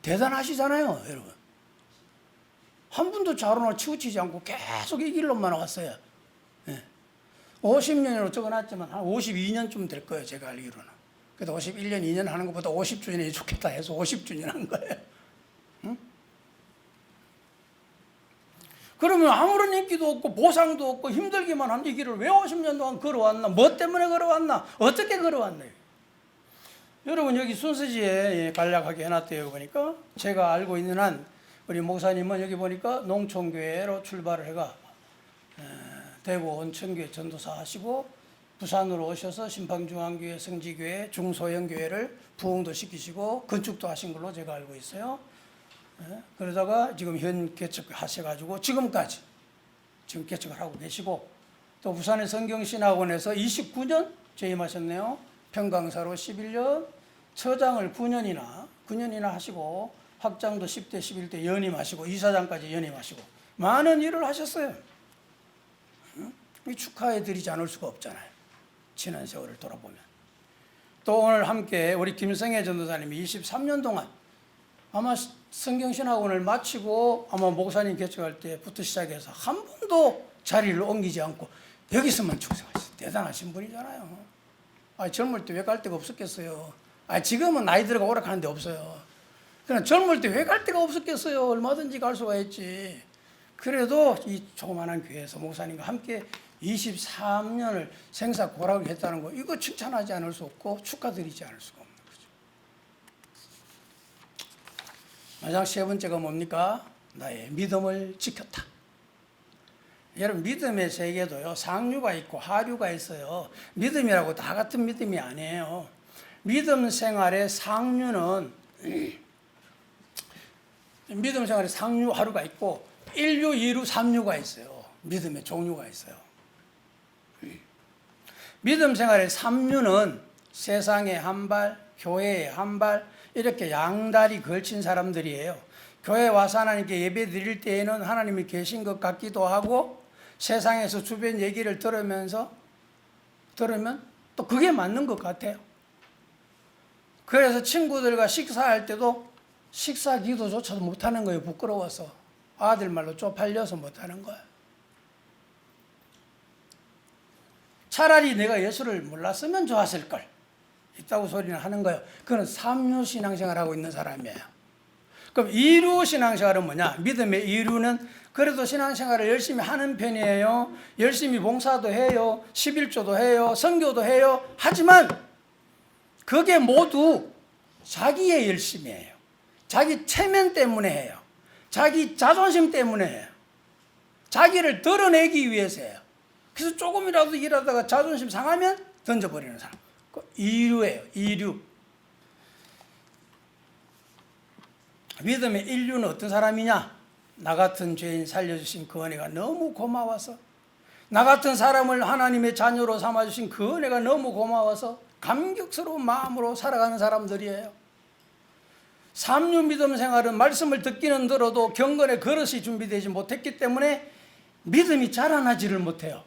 대단하시잖아요, 여러분. 한 분도 좌로나 치우치지 않고 계속 이 길로만 왔어요. 50년으로 적어놨지만 한 52년쯤 될 거예요, 제가 알기로는. 그래도 51년, 2년 하는 것보다 50주년이 좋겠다 해서 50주년 한 거예요. 응? 그러면 아무런 인기도 없고 보상도 없고 힘들기만 한 이 길을 왜 50년 동안 걸어왔나? 뭐 때문에 걸어왔나? 어떻게 걸어왔나? 여러분 여기 순서지에 간략하게 해놨대요. 보니까 제가 알고 있는 한 우리 목사님은 여기 보니까 농촌교회로 출발을 해가 대구 온천교회 전도사 하시고 부산으로 오셔서 신방중앙교회, 성지교회, 중소형교회를 부흥도 시키시고 건축도 하신 걸로 제가 알고 있어요. 예? 그러다가 지금 현 개척하셔가지고 지금까지 지금 개척을 하고 계시고, 또 부산의 성경신학원에서 29년 재임하셨네요. 평강사로 11년, 처장을 9년이나 하시고, 학장도 10대 11대 연임하시고, 이사장까지 연임하시고 많은 일을 하셨어요. 축하해 드리지 않을 수가 없잖아요. 지난 세월을 돌아보면. 또 오늘 함께 우리 김성애 전도사님이 23년 동안 아마 성경신학원을 마치고 아마 목사님 개척할 때부터 시작해서 한 번도 자리를 옮기지 않고 여기서만 충성하셨어요. 대단하신 분이잖아요. 젊을 때 왜 갈 데가 없었겠어요. 지금은 나이 들어가 오락하는 데 없어요. 그러나 젊을 때 왜 갈 데가 없었겠어요. 얼마든지 갈 수가 있지. 그래도 이 조그마한 교회에서 목사님과 함께 23년을 생사고락을 했다는 거, 이거 칭찬하지 않을 수 없고 축하드리지 않을 수가 없는 거죠. 마지막 세 번째가 뭡니까? 나의 믿음을 지켰다. 여러분, 믿음의 세계도요, 상류가 있고 하류가 있어요. 믿음이라고 다 같은 믿음이 아니에요. 믿음 생활의 상류는 믿음 생활의 상류 하류가 있고 1류, 2류, 3류가 있어요. 믿음의 종류가 있어요. 믿음 생활의 3류는 세상에 한 발, 교회에 한 발, 이렇게 양다리 걸친 사람들이에요. 교회 와서 하나님께 예배 드릴 때에는 하나님이 계신 것 같기도 하고, 세상에서 주변 얘기를 들으면 또 그게 맞는 것 같아요. 그래서 친구들과 식사할 때도 식사 기도조차도 못하는 거예요. 부끄러워서. 아들 말로 쪽팔려서 못하는 거예요. 차라리 내가 예수를 몰랐으면 좋았을걸, 있다고 소리는 하는 거예요. 그건 3류 신앙생활하고 있는 사람이에요. 그럼 2류 신앙생활은 뭐냐? 믿음의 2류는 그래도 신앙생활을 열심히 하는 편이에요. 열심히 봉사도 해요. 11조도 해요. 선교도 해요. 하지만 그게 모두 자기의 열심이에요. 자기 체면 때문에 해요. 자기 자존심 때문에 해요. 자기를 드러내기 위해서 해요. 그래서 조금이라도 일하다가 자존심 상하면 던져버리는 사람. 2류예요. 2류. 믿음의 1류는 어떤 사람이냐? 나 같은 죄인 살려주신 그 은혜가 너무 고마워서, 나 같은 사람을 하나님의 자녀로 삼아주신 그 은혜가 너무 고마워서 감격스러운 마음으로 살아가는 사람들이에요. 3류 믿음 생활은 말씀을 듣기는 들어도 경건의 그릇이 준비되지 못했기 때문에 믿음이 자라나지를 못해요.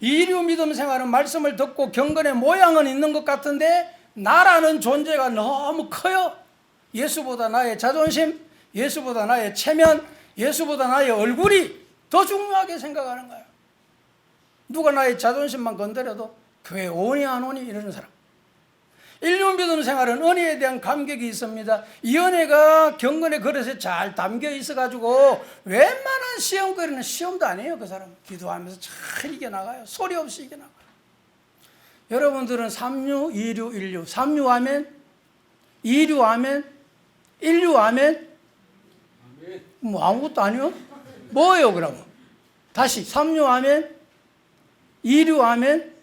2류 믿음 생활은 말씀을 듣고 경건의 모양은 있는 것 같은데 나라는 존재가 너무 커요. 예수보다 나의 자존심, 예수보다 나의 체면, 예수보다 나의 얼굴이 더 중요하게 생각하는 거예요. 누가 나의 자존심만 건드려도 교회 오니 안 오니 이러는 사람. 1류 믿음 생활은 은혜에 대한 감격이 있습니다. 이 은혜가 경건의 그릇에 잘 담겨 있어가지고 웬만한 시험거리는 시험도 아니에요. 그 사람 기도하면서 잘 이겨나가요. 소리 없이 이겨나가요. 여러분들은 3류, 2류, 1류, 3류 아멘, 2류 아멘, 1류 아멘, 뭐 아무것도 아니요? 뭐예요 그러면? 다시 3류 아멘, 2류 아멘.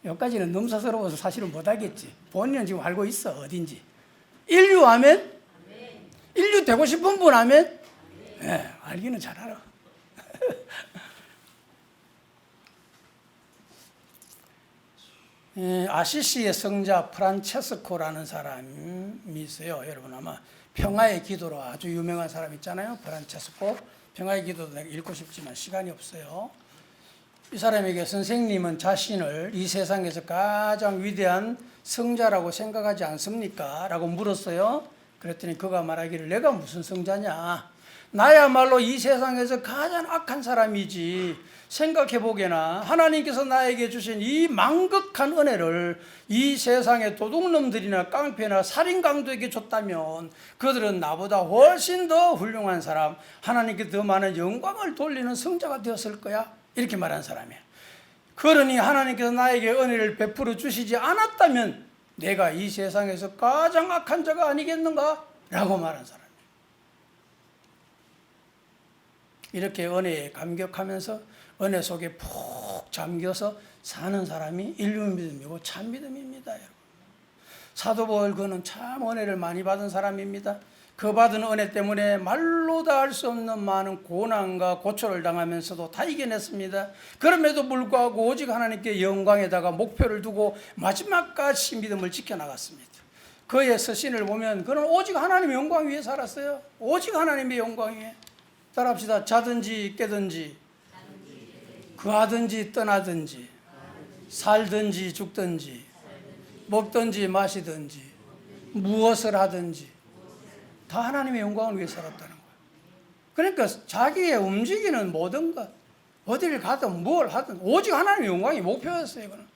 여기까지는 넘사스러워서 사실은 못하겠지. 본인은 지금 알고 있어 어딘지. 1류 아멘? 1류 되고 싶은 분 아멘? 네, 알기는 잘 알아. 아시시의 성자 프란체스코라는 사람이 있어요. 여러분 아마 평화의 기도로 아주 유명한 사람 있잖아요. 프란체스코. 평화의 기도도 내가 읽고 싶지만 시간이 없어요. 이 사람에게 선생님은 자신을 이 세상에서 가장 위대한 성자라고 생각하지 않습니까? 라고 물었어요. 그랬더니 그가 말하기를 내가 무슨 성자냐? 나야말로 이 세상에서 가장 악한 사람이지. 생각해보게나 하나님께서 나에게 주신 이 망극한 은혜를 이 세상의 도둑놈들이나 깡패나 살인강도에게 줬다면 그들은 나보다 훨씬 더 훌륭한 사람, 하나님께 더 많은 영광을 돌리는 성자가 되었을 거야. 이렇게 말한 사람이에요. 그러니 하나님께서 나에게 은혜를 베풀어 주시지 않았다면 내가 이 세상에서 가장 악한 자가 아니겠는가? 라고 말한 사람이에요. 이렇게 은혜에 감격하면서 은혜 속에 푹 잠겨서 사는 사람이 인류 믿음이고 참 믿음입니다. 여러분. 사도 바울 그는 참 은혜를 많이 받은 사람입니다. 그 받은 은혜 때문에 말로 다 할 수 없는 많은 고난과 고초를 당하면서도 다 이겨냈습니다. 그럼에도 불구하고 오직 하나님께 영광에다가 목표를 두고 마지막까지 믿음을 지켜나갔습니다. 그의 서신을 보면 그는 오직 하나님의 영광 위에 살았어요. 오직 하나님의 영광 위에. 따라합시다. 자든지 깨든지, 거하든지 떠나든지, 살든지 죽든지, 먹든지 마시든지, 무엇을 하든지 다 하나님의 영광을 위해 살았다는 거예요. 그러니까 자기의 움직이는 모든 것, 어디를 가든 뭘 하든 오직 하나님의 영광이 목표였어요. 이거는.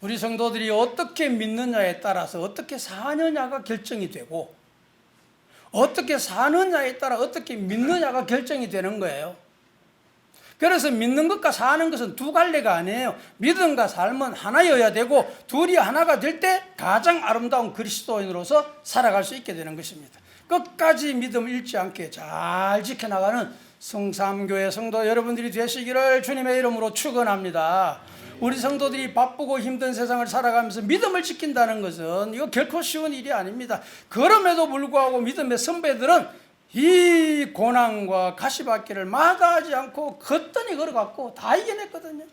우리 성도들이 어떻게 믿느냐에 따라서 어떻게 사느냐가 결정이 되고, 어떻게 사느냐에 따라 어떻게 믿느냐가 결정이 되는 거예요. 그래서 믿는 것과 사는 것은 두 갈래가 아니에요. 믿음과 삶은 하나여야 되고, 둘이 하나가 될 때 가장 아름다운 그리스도인으로서 살아갈 수 있게 되는 것입니다. 끝까지 믿음을 잃지 않게 잘 지켜나가는 성삼교회 성도 여러분들이 되시기를 주님의 이름으로 축원합니다. 우리 성도들이 바쁘고 힘든 세상을 살아가면서 믿음을 지킨다는 것은 이거 결코 쉬운 일이 아닙니다. 그럼에도 불구하고 믿음의 선배들은 이 고난과 가시밭길을 마다하지 않고 거뜬히 걸어갔고 다 이겨냈거든요.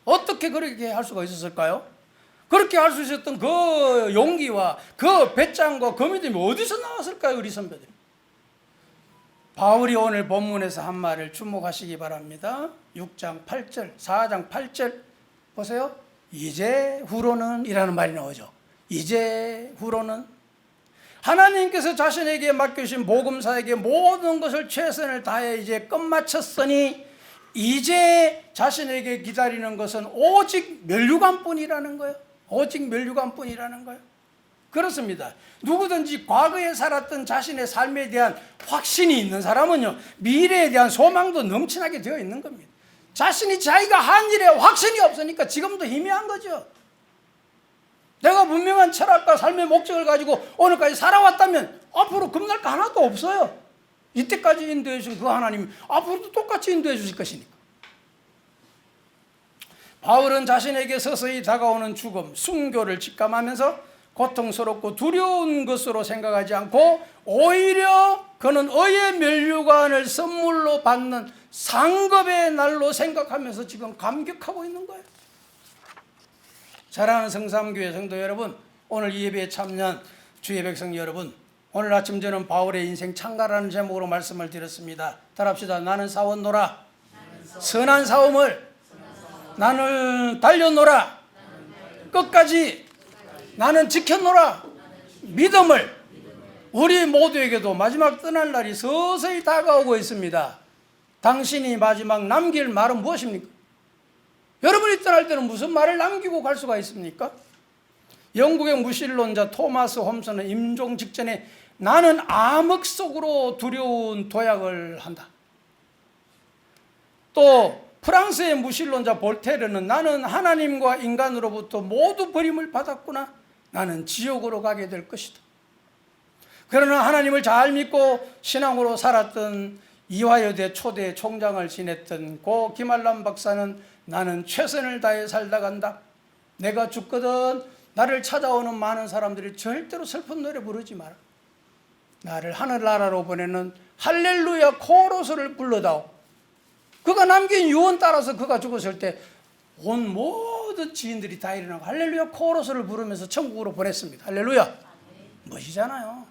어떻게 그렇게 할 수가 있었을까요? 그렇게 할 수 있었던 그 용기와 그 배짱과 그 믿음이 어디서 나왔을까요? 우리 선배들. 바울이 오늘 본문에서 한 말을 주목하시기 바랍니다. 6장 8절, 4장 8절 보세요. 이제 후로는 이라는 말이 나오죠. 이제 후로는 하나님께서 자신에게 맡겨주신 복음사에게 모든 것을 최선을 다해 이제 끝마쳤으니 이제 자신에게 기다리는 것은 오직 멸류관뿐이라는 거예요. 오직 멸류관뿐이라는 거예요. 그렇습니다. 누구든지 과거에 살았던 자신의 삶에 대한 확신이 있는 사람은요, 미래에 대한 소망도 넘치나게 되어 있는 겁니다. 자신이 자기가 한 일에 확신이 없으니까 지금도 희미한 거죠. 내가 분명한 철학과 삶의 목적을 가지고 오늘까지 살아왔다면 앞으로 겁날 거 하나도 없어요. 이때까지 인도해 주신 그 하나님 앞으로도 똑같이 인도해 주실 것이니까. 바울은 자신에게 서서히 다가오는 죽음, 순교를 직감하면서 고통스럽고 두려운 것으로 생각하지 않고 오히려 그는 의의 멸류관을 선물로 받는 상급의 날로 생각하면서 지금 감격하고 있는 거예요. 사랑하는 성삼교회 성도 여러분, 오늘 이 예배에 참여한 주의 백성 여러분, 오늘 아침 저는 바울의 인생 창가라는 제목으로 말씀을 드렸습니다. 따라합시다. 나는 싸웠노라. 선한 싸움을 나는 달렸노라. 끝까지 나는 지켰노라. 믿음을. 우리 모두에게도 마지막 떠날 날이 서서히 다가오고 있습니다. 당신이 마지막 남길 말은 무엇입니까? 여러분이 떠날 때는 무슨 말을 남기고 갈 수가 있습니까? 영국의 무신론자 토마스 홈스는 임종 직전에 나는 암흑 속으로 두려운 도약을 한다. 또 프랑스의 무신론자 볼테르는 나는 하나님과 인간으로부터 모두 버림을 받았구나. 나는 지옥으로 가게 될 것이다. 그러나 하나님을 잘 믿고 신앙으로 살았던 이화여대 초대 총장을 지냈던 고 김한람 박사는 나는 최선을 다해 살다 간다. 내가 죽거든 나를 찾아오는 많은 사람들이 절대로 슬픈 노래 부르지 마라. 나를 하늘나라로 보내는 할렐루야 코러스를 불러다오. 그가 남긴 유언 따라서 그가 죽었을 때 온 모든 지인들이 다 일어나고 할렐루야 코러스를 부르면서 천국으로 보냈습니다. 할렐루야. 멋이잖아요.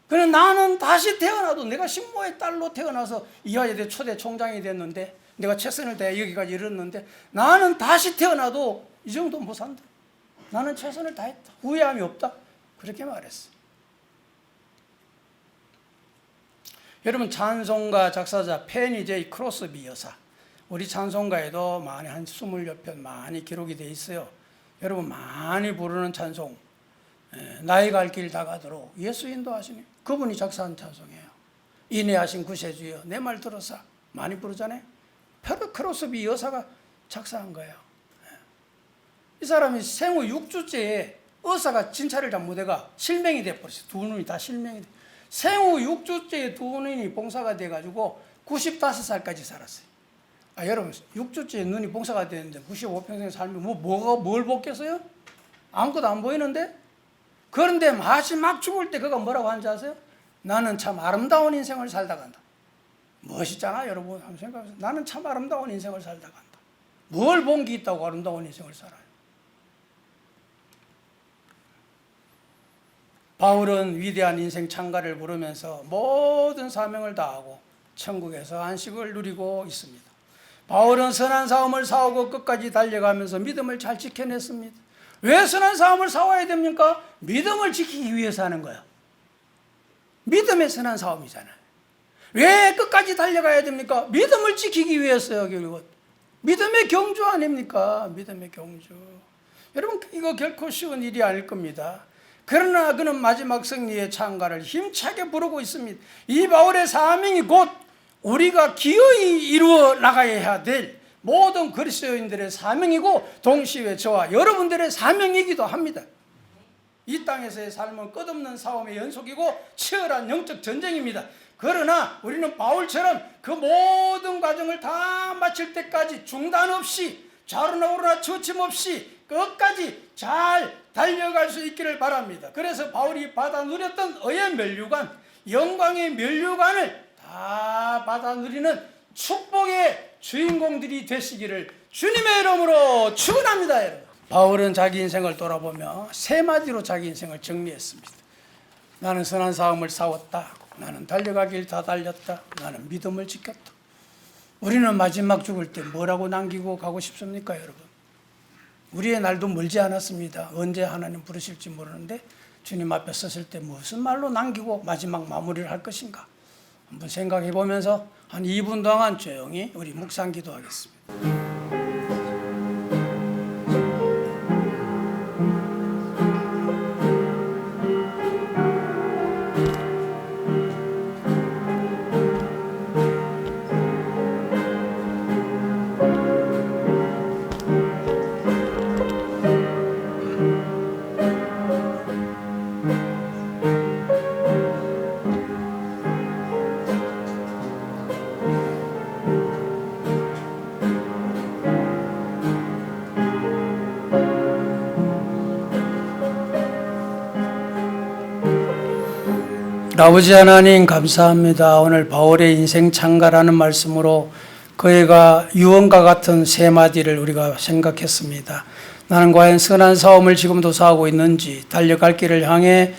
그래 나는 다시 태어나도 내가 신모의 딸로 태어나서 이화여대 초대 총장이 됐는데 내가 최선을 다해 여기까지 이뤘는데 나는 다시 태어나도 이 정도는 못 산다. 나는 최선을 다했다. 후회함이 없다. 그렇게 말했어. 여러분 찬송가 작사자 페니 제이 크로스비 여사 우리 찬송가에도 많이 한 20편 많이 기록이 돼 있어요. 여러분 많이 부르는 찬송 나의 갈 길 다가도록 예수 인도하시니 그분이 작사한 찬송이에요. 인내하신 구세주여 내 말 들어서 많이 부르잖아요. 페니 크로스비 여사가 작사한 거예요. 이 사람이 생후 6주째에 의사가 진찰을 잘못해가 실명이 돼버렸어요. 두 눈이 다 실명이 돼. 생후 6주째에 두 눈이 봉사가 돼가지고 95살까지 살았어요. 여러분 6주째에 눈이 봉사가 되는데 95평생 살면 뭘 먹겠어요? 아무것도 안 보이는데? 그런데 마지막 죽을 때 그가 뭐라고 하는지 아세요? 나는 참 아름다운 인생을 살다 간다. 멋있잖아 여러분. 한번 생각해보세요. 나는 참 아름다운 인생을 살다 간다. 뭘 본 게 있다고 아름다운 인생을 살아요? 바울은 위대한 인생 찬가를 부르면서 모든 사명을 다하고 천국에서 안식을 누리고 있습니다. 바울은 선한 싸움을 싸우고 끝까지 달려가면서 믿음을 잘 지켜냈습니다. 왜 선한 싸움을 싸워야 됩니까? 믿음을 지키기 위해서 하는 거야. 믿음의 선한 싸움이잖아요. 왜 끝까지 달려가야 됩니까? 믿음을 지키기 위해서요. 결국은 믿음의 경주 아닙니까? 믿음의 경주. 여러분 이거 결코 쉬운 일이 아닐 겁니다. 그러나 그는 마지막 승리의 찬가를 힘차게 부르고 있습니다. 이 바울의 사명이 곧 우리가 기어이 이루어 나가야 될 모든 그리스도인들의 사명이고 동시에 저와 여러분들의 사명이기도 합니다. 이 땅에서의 삶은 끝없는 싸움의 연속이고 치열한 영적 전쟁입니다. 그러나 우리는 바울처럼 그 모든 과정을 다 마칠 때까지 중단 없이 좌로나 우로나 처침없이 끝까지 잘 달려갈 수 있기를 바랍니다. 그래서 바울이 받아 누렸던 의의 면류관, 영광의 면류관을 다 받아 누리는 축복의 주인공들이 되시기를 주님의 이름으로 축원합니다. 여러분. 바울은 자기 인생을 돌아보며 세 마디로 자기 인생을 정리했습니다. 나는 선한 싸움을 싸웠다. 나는 달려가길 다 달렸다. 나는 믿음을 지켰다. 우리는 마지막 죽을 때 뭐라고 남기고 가고 싶습니까, 여러분? 우리의 날도 멀지 않았습니다. 언제 하나님 부르실지 모르는데 주님 앞에 섰을 때 무슨 말로 남기고 마지막 마무리를 할 것인가? 한번 생각해 보면서 한 2분 동안 조용히 우리 묵상 기도하겠습니다. 아버지 하나님 감사합니다. 오늘 바울의 인생 찬가라는 말씀으로 그애가 유언과 같은 세 마디를 우리가 생각했습니다. 나는 과연 선한 싸움을 지금도 싸우고 있는지, 달려갈 길을 향해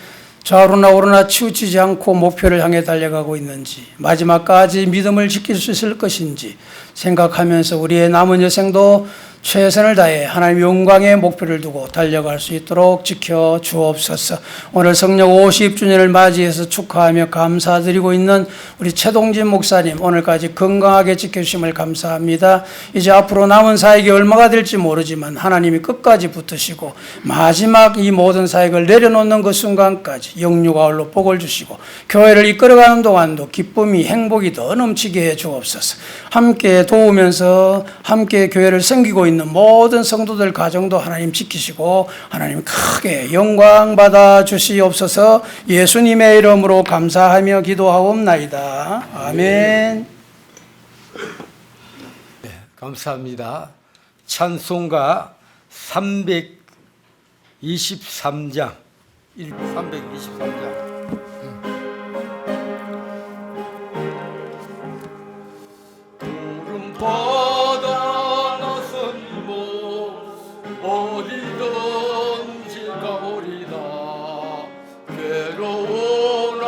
좌우로나 우로나 치우치지 않고 목표를 향해 달려가고 있는지, 마지막까지 믿음을 지킬 수 있을 것인지 생각하면서 우리의 남은 여생도 최선을 다해 하나님 영광의 목표를 두고 달려갈 수 있도록 지켜 주옵소서. 오늘 성령 50주년을 맞이해서 축하하며 감사드리고 있는 우리 최동진 목사님, 오늘까지 건강하게 지켜주심을 감사합니다. 이제 앞으로 남은 사역이 얼마가 될지 모르지만 하나님이 끝까지 붙으시고 마지막 이 모든 사역을 내려놓는 그 순간까지 영유가 홀로 복을 주시고 교회를 이끌어가는 동안도 기쁨이 행복이 더 넘치게 해 주옵소서. 함께 도우면서 함께 교회를 섬기고 있는 모든 성도들 가정도 하나님 지키시고 하나님 크게 영광 받아 주시옵소서. 예수님의 이름으로 감사하며 기도하옵나이다. 아멘. 네, 감사합니다. 찬송가 323장 323장 푸른 바다 나서니모 어디든지 가오리다. 괴로우나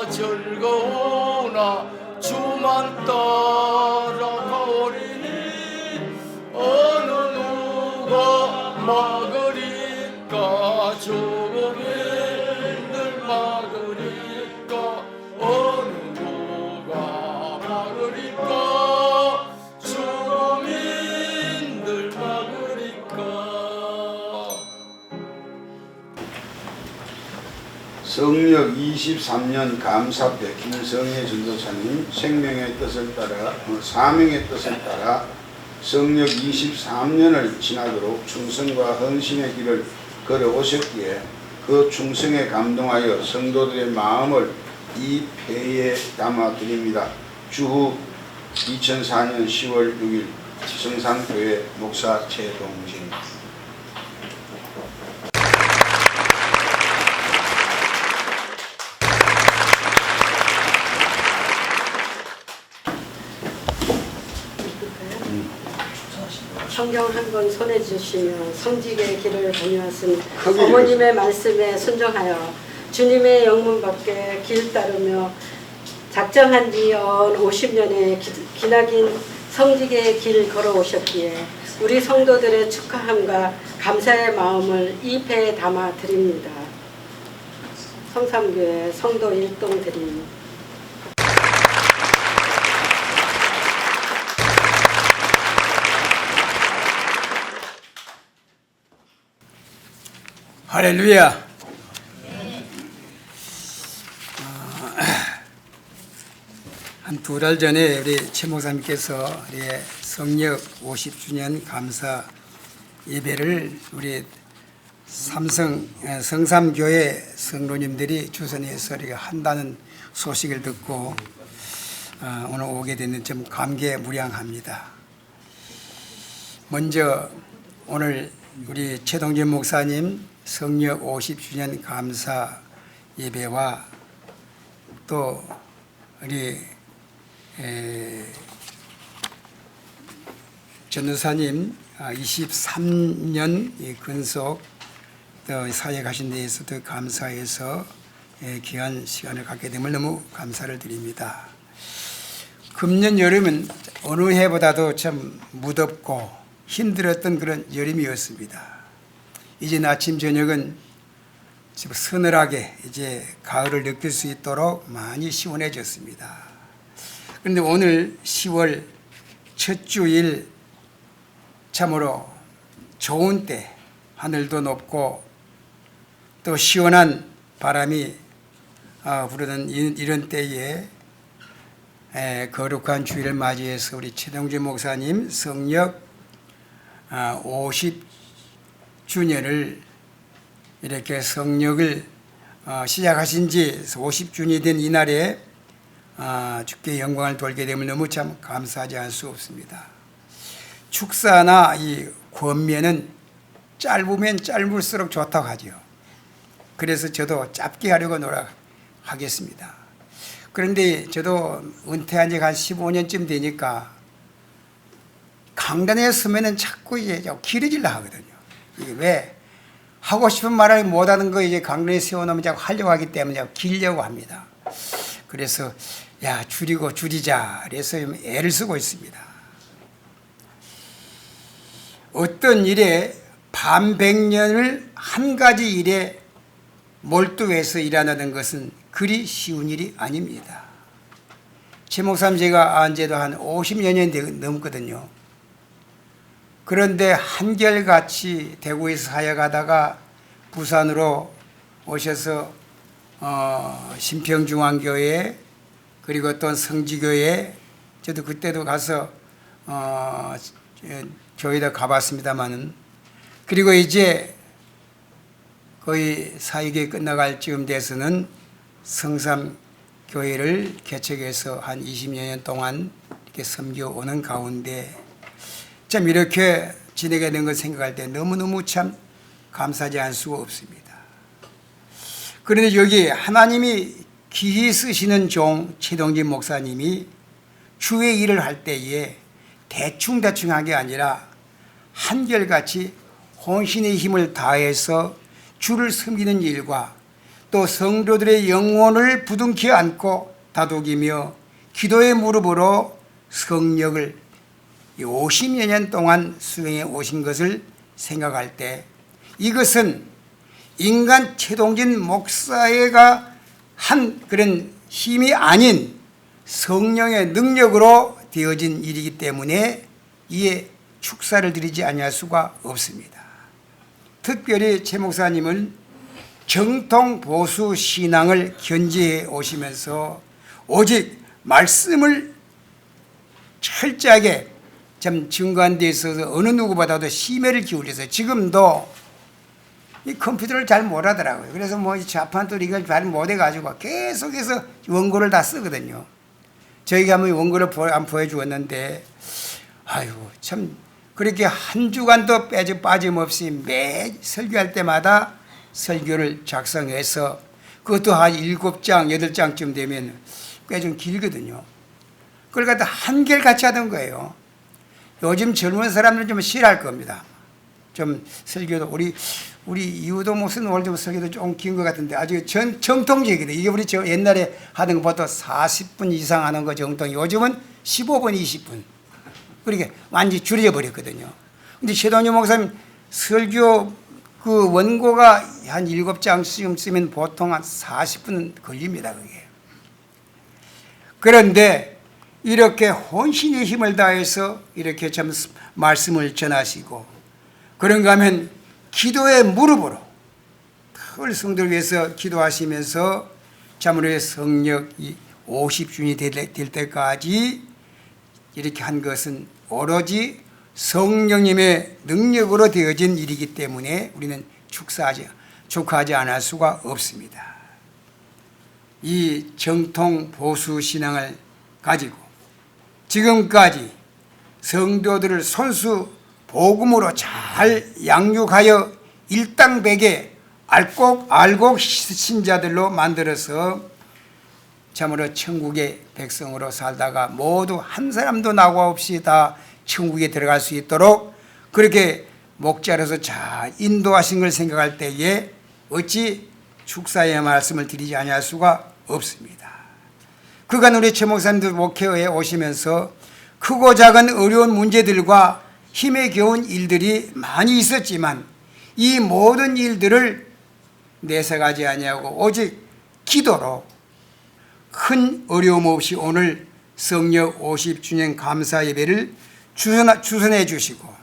즐거우나 주만 따라 가오리니 어느 누가 막으리까. 주민들 막으리까. 어느 누가 막으리까. 주민들 막으리까. 성역 23년 감사패 김성애 전도사님 생명의 뜻을 따라 사명의 뜻을 따라 성역 23년을 지나도록 충성과 헌신의 길을 걸어오셨기에 그 충성에 감동하여 성도들의 마음을 이 패에 담아드립니다. 주후 2004년 10월 6일 성산교회 목사 최동진. 성경 한 권 손에 주시며 성직의 길을 다녀왔으니 크게 어머님의 말씀에 순종하여 주님의 영문 밖에 길 따르며 작정한 지 연 50년의 기나긴 성직의 길 걸어오셨기에 우리 성도들의 축하함과 감사의 마음을 이 배에 담아 드립니다. 성삼교회 성도 일동 드림. 할렐루야. 한 두 달 전에 우리 최 목사님께서 우리 성역 50주년 감사 예배를 우리 성삼교회 성도님들이 주선해서 이렇게 한다는 소식을 듣고 오늘 오게 되는 좀 감개무량합니다. 먼저 오늘 우리 최동진 목사님 성역 50주년 감사 예배와 또 우리 전도사님 23년 근속 사회 가신 데에서도 감사해서 귀한 시간을 갖게 됨을 너무 감사를 드립니다. 금년 여름은 어느 해보다도 참 무덥고 힘들었던 그런 여름이었습니다. 이제 아침 저녁은 서늘하게 이제 가을을 느낄 수 있도록 많이 시원해졌습니다. 그런데 오늘 10월 첫 주일 참으로 좋은 때, 하늘도 높고 또 시원한 바람이 부르는 이런 때에 거룩한 주일을 맞이해서 우리 최동진 목사님 성역 50주년을 이렇게 성역을 시작하신 지 50주년이 된 이날에 주께 영광을 돌게 되면 너무 참 감사하지 않을 수 없습니다. 축사나 이 권면은 짧으면 짧을수록 좋다고 하죠. 그래서 저도 짧게 하려고 노력하겠습니다. 그런데 저도 은퇴한 지가 한 15년쯤 되니까 강단에 서면은 자꾸 이제 길어지려 하거든요. 이게 왜? 하고 싶은 말을 못하는 거 이제 강단에 세워놓으면 자꾸 하려고 하기 때문에 길려고 합니다. 그래서 줄이자. 그래서 애를 쓰고 있습니다. 어떤 일에 반백년을 한 가지 일에 몰두해서 일하는 것은 그리 쉬운 일이 아닙니다. 최 목사님 제가 안 지도 한 50년이 넘거든요. 그런데 한결같이 대구에서 사역하다가 부산으로 오셔서 신평중앙교회 그리고 또 성지교회 저도 그때도 가서 교회도 가봤습니다만은 그리고 이제 거의 사역이 끝나갈 즈음 돼서는 성삼교회를 개척해서 한 20년 동안 이렇게 섬겨오는 가운데 참 이렇게 지내게 된 걸 생각할 때 너무너무 참 감사하지 않을 수가 없습니다. 그런데 여기 하나님이 귀히 쓰시는 종 최동진 목사님이 주의 일을 할 때에 대충 한 게 아니라 한결같이 혼신의 힘을 다해서 주를 섬기는 일과 또 성도들의 영혼을 부둥켜 안고 다독이며 기도의 무릎으로 성역을 50여 년 동안 수행해 오신 것을 생각할 때 이것은 인간 최동진 목사가 한 그런 힘이 아닌 성령의 능력으로 되어진 일이기 때문에 이에 축사를 드리지 아니할 수가 없습니다. 특별히 최 목사님은 정통 보수 신앙을 견지해 오시면서 오직 말씀을 철저하게 참 증거한 데 있어서 어느 누구보다도 심혈을 기울여서 지금도 이 컴퓨터를 잘 못하더라고요. 그래서 뭐 자판도 이걸 잘 못해가지고 계속해서 원고를 다 쓰거든요. 저희가 한번 원고를 안 보여주었는데 아유 참 그렇게 한 주간도 빠짐없이 매 설교할 때마다 설교를 작성해서 그것도 한 7장, 8장쯤 되면 꽤 좀 길거든요. 그걸 갖다 한결같이 하던 거예요. 요즘 젊은 사람들은 좀 싫어할 겁니다. 좀 설교도 우리 이우도 목사님 오늘 좀 설교도 좀 긴 것 같은데 아주 정통적이거든요. 이게 우리 저 옛날에 하던 것보다 40분 이상 하는 거 정통. 요즘은 15분, 20분. 그렇게 완전히 줄여 버렸거든요. 근데 최동희 목사님 설교 그 원고가 한 7장쯤 쓰면 보통 한 40분 걸립니다, 그게. 그런데 이렇게 혼신의 힘을 다해서 이렇게 참 말씀을 전하시고 그런가 하면 기도의 무릎으로 늘 성도를 위해서 기도하시면서 참으로 성령이 50주년이 될 때까지 이렇게 한 것은 오로지 성령님의 능력으로 되어진 일이기 때문에 우리는 축하하지 않을 수가 없습니다. 이 정통 보수 신앙을 가지고 지금까지 성도들을 손수 복음으로 잘 양육하여 일당백에 알곡 신자들로 만들어서 참으로 천국의 백성으로 살다가 모두 한 사람도 낙오 없이 다 천국에 들어갈 수 있도록 그렇게 목자로서 잘 인도하신 걸 생각할 때에 어찌 축사의 말씀을 드리지 아니할 수가 없습니다. 그간 우리 최 목사님들 목회에 오시면서 크고 작은 어려운 문제들과 힘에 겨운 일들이 많이 있었지만 이 모든 일들을 내색하지 아니하고 오직 기도로 큰 어려움 없이 오늘 성령 50주년 감사 예배를 주선해 주시고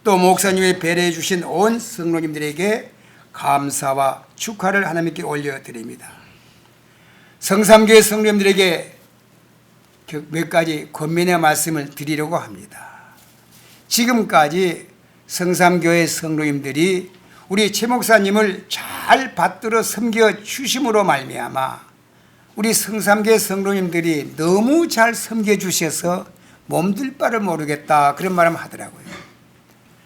또 목사님이 배려해 주신 온 성도님들에게 감사와 축하를 하나님께 올려드립니다. 성삼교회 성도님들에게 몇 가지 권면의 말씀을 드리려고 합니다. 지금까지 성삼교회 성도님들이 우리 최 목사님을 잘 받들어 섬겨 주심으로 말미암아 우리 성삼교회 성도님들이 너무 잘 섬겨 주셔서 몸둘 바를 모르겠다 그런 말을 하더라고요.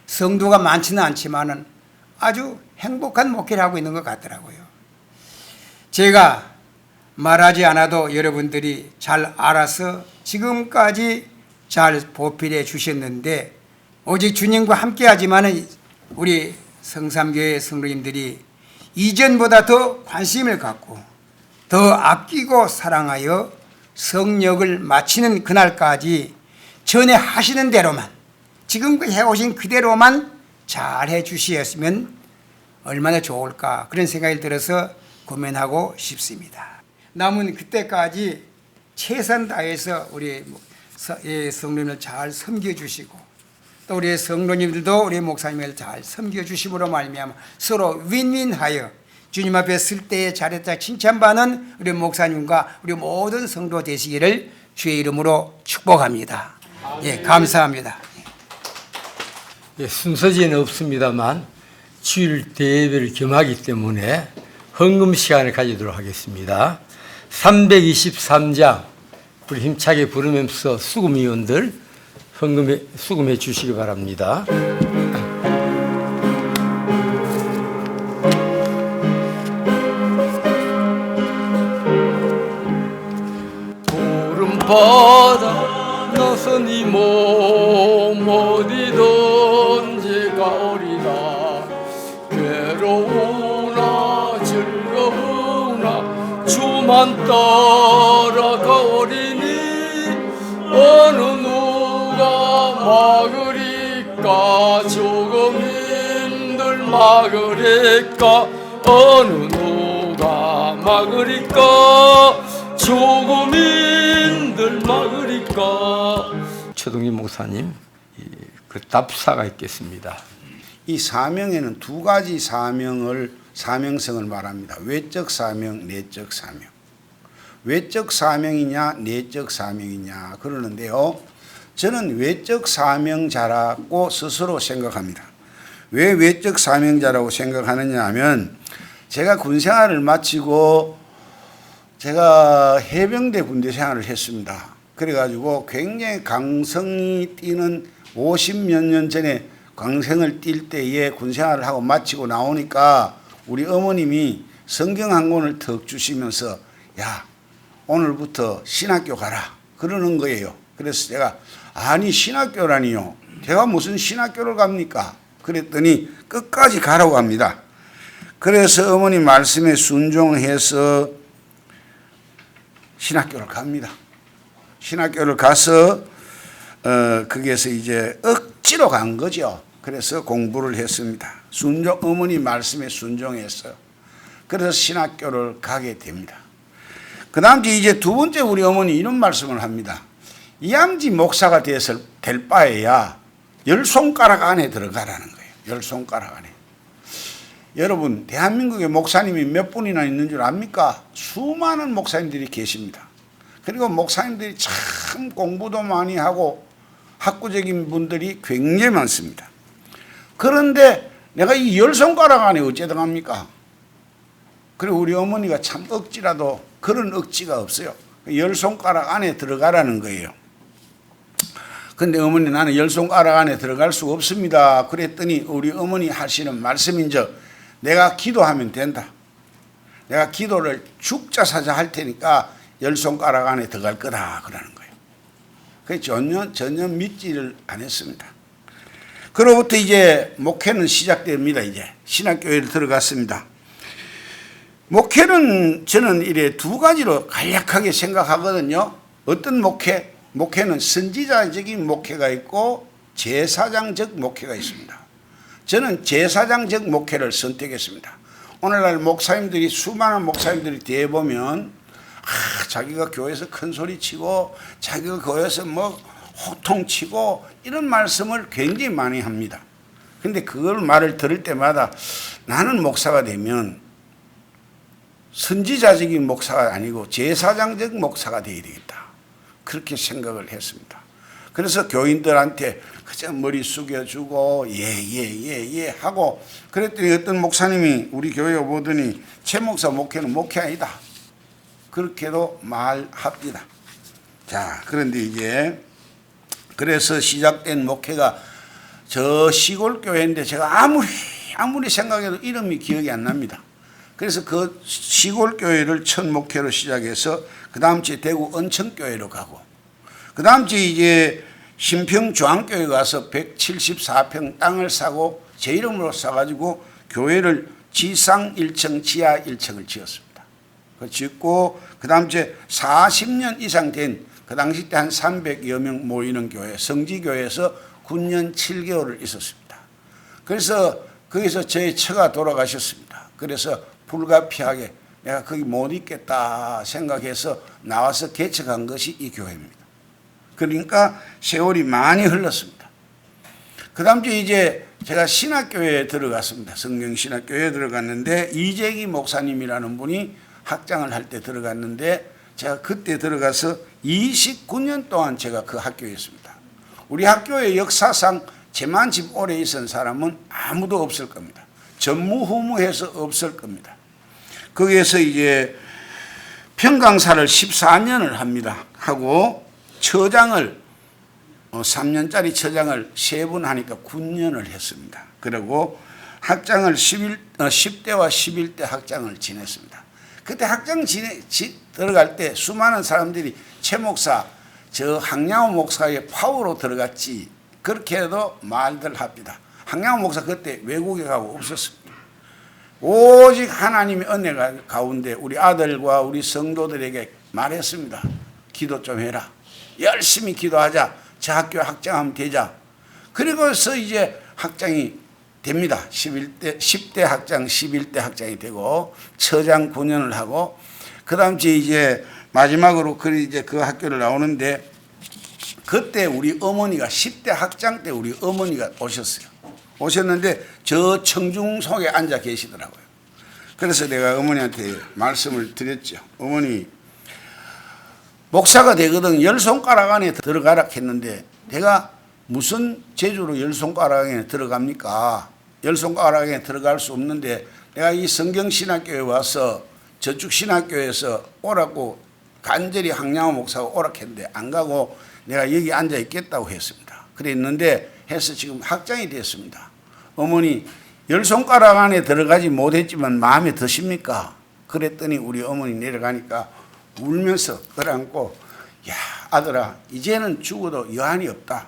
성도가 많지는 않지만은 아주 행복한 목회를 하고 있는 것 같더라고요. 제가 말하지 않아도 여러분들이 잘 알아서 지금까지 잘 보필해 주셨는데 오직 주님과 함께 하지만은 우리 성삼교회 성도님들이 이전보다 더 관심을 갖고 더 아끼고 사랑하여 성역을 마치는 그날까지 전에 하시는 대로만 지금까지 해오신 그대로만 잘 해주시었으면 얼마나 좋을까 그런 생각이 들어서 고민하고 싶습니다. 남은 그때까지 최선 다해서 우리 성도님을 잘 섬겨주시고 또 우리 성도님들도 우리 목사님을 잘 섬겨주심으로 말미암아 서로 윈윈하여 주님 앞에 쓸 때에 잘했다 칭찬받는 우리 목사님과 우리 모든 성도 되시기를 주의 이름으로 축복합니다. 예, 감사합니다. 예, 순서지는 없습니다만 주일 대예배를 겸하기 때문에 헌금 시간을 가지도록 하겠습니다. 323장 우리 힘차게 부르면서 수금위원들 수금해 주시기 바랍니다. 푸른 바다 나서니 몸 어디든지 가오리다. 괴로우나 즐거우나 주만 따라가오리니 어느 누가 막으리까 조금인들 막으리까 어느 누가 막으리까 조금인들 막으리까. 최동희 목사님 그 답사가 있겠습니다. 이 사명에는 두 가지 사명성을 말합니다. 외적 사명, 내적 사명. 외적 사명이냐 내적 사명이냐 그러는데요. 저는 외적 사명자라고 스스로 생각합니다. 왜 외적 사명자라고 생각하느냐 하면 제가 군생활을 마치고 제가 해병대 군대 생활을 했습니다. 그래가지고 굉장히 강성이 뛰는 50몇 년 전에 강생을 뛸 때에 군생활을 하고 마치고 나오니까 우리 어머님이 성경 한 권을 턱 주시면서 야 오늘부터 신학교 가라 그러는 거예요. 그래서 제가 아니 신학교라니요. 제가 무슨 신학교를 갑니까? 그랬더니 끝까지 가라고 합니다. 그래서 어머니 말씀에 순종해서 신학교를 갑니다. 신학교를 가서 거기에서 이제 억지로 간 거죠. 그래서 공부를 했습니다. 어머니 말씀에 순종해서. 그래서 신학교를 가게 됩니다. 그 다음 이제 두 번째 우리 어머니 이런 말씀을 합니다. 이양지 목사가 될 바에야 10손가락 안에 들어가라는 거예요. 10손가락 안에. 여러분, 대한민국에 목사님이 몇 분이나 있는 줄 압니까? 수많은 목사님들이 계십니다. 그리고 목사님들이 참 공부도 많이 하고 학구적인 분들이 굉장히 많습니다. 그런데 내가 이 10손가락 안에 어째든 합니까? 그리고 우리 어머니가 참 억지라도 그런 억지가 없어요. 10손가락 안에 들어가라는 거예요. 근데 어머니 나는 10손가락 안에 들어갈 수 없습니다. 그랬더니 우리 어머니 하시는 말씀인즉 내가 기도하면 된다. 내가 기도를 죽자사자 할 테니까 10손가락 안에 들어갈 거다 그러는 거예요. 그래서 전혀 믿지를 않았습니다. 그로부터 이제 목회는 시작됩니다. 이제 신학교회를 들어갔습니다. 목회는 저는 이래 두 가지로 간략하게 생각하거든요. 어떤 목회? 목회는 선지자적인 목회가 있고 제사장적 목회가 있습니다. 저는 제사장적 목회를 선택했습니다. 오늘날 목사님들이 수많은 목사님들이 대보면 자기가 교회에서 큰 소리 치고 자기가 교회에서 뭐 호통치고 이런 말씀을 굉장히 많이 합니다. 근데 그걸 말을 들을 때마다 나는 목사가 되면 선지자적인 목사가 아니고 제사장적 목사가 되어야 되겠다. 그렇게 생각을 했습니다. 그래서 교인들한테 그저 머리 숙여주고 예 하고 그랬더니 어떤 목사님이 우리 교회에 오더니 최 목사 목회는 목회 아니다. 그렇게도 말합니다. 자, 그런데 이제 그래서 시작된 목회가 저 시골 교회인데 제가 아무리 생각해도 이름이 기억이 안 납니다. 그래서 그 시골 교회를 첫 목회로 시작해서 그 다음 주에 대구 은천교회로 가고 그 다음 주에 이제 신평 중앙교회 가서 174평 땅을 사고 제 이름으로 사가지고 교회를 지상 1층 지하 1층을 지었습니다. 그 짓고 그 다음 주에 40년 이상 된 그 당시 때 한 300여 명 모이는 교회 성지교회에서 9년 7개월을 있었습니다. 그래서 거기서 저의 처가 돌아가셨습니다. 그래서 불가피하게 내가 거기 못 있겠다 생각해서 나와서 개척한 것이 이 교회입니다. 그러니까 세월이 많이 흘렀습니다. 그 다음 주에 이제 제가 신학교회에 들어갔습니다. 성경신학교회에 들어갔는데 이재기 목사님이라는 분이 학장을 할 때 들어갔는데 제가 그때 들어가서 29년 동안 제가 그 학교에 있습니다. 우리 학교의 역사상 제만 집 오래 있은 사람은 아무도 없을 겁니다. 전무후무해서 없을 겁니다. 거기에서 이제 평강사를 14년을 합니다. 하고 처장을 3년짜리 처장을 3번 하니까 9년을 했습니다. 그리고 학장을 10대와 11대 학장을 지냈습니다. 그때 학장 들어갈 때 수많은 사람들이 최 목사 저 항양호 목사의 파워로 들어갔지 그렇게 해도 말들 합니다. 항양호 목사 그때 외국에 가고 없었습니다. 오직 하나님의 은혜 가운데 우리 아들과 우리 성도들에게 말했습니다. 기도 좀 해라. 열심히 기도하자. 저 학교 학장하면 되자. 그리고서 이제 학장이 됩니다. 10대 학장, 11대 학장이 되고 처장 9년을 하고 그 다음 주에 이제 마지막으로 이제 그 학교를 나오는데 그때 우리 어머니가 10대 학장 때 우리 어머니가 오셨어요. 오셨는데 저 청중 속에 앉아 계시더라고요. 그래서 내가 어머니한테 말씀을 드렸죠. 어머니 목사가 되거든 10손가락 안에 들어가라 했는데 내가 무슨 재주로 10손가락 안에 들어갑니까? 10손가락 안에 들어갈 수 없는데 내가 이 성경신학교에 와서 저쪽 신학교에서 오라고 간절히 항양호 목사가 오라고 했는데 안 가고 내가 여기 앉아 있겠다고 했습니다. 그랬는데 해서 지금 학장이 됐습니다. 어머니 10손가락 안에 들어가지 못했지만 마음에 드십니까? 그랬더니 우리 어머니 내려가니까 울면서 끌어안고 야 아들아 이제는 죽어도 여한이 없다.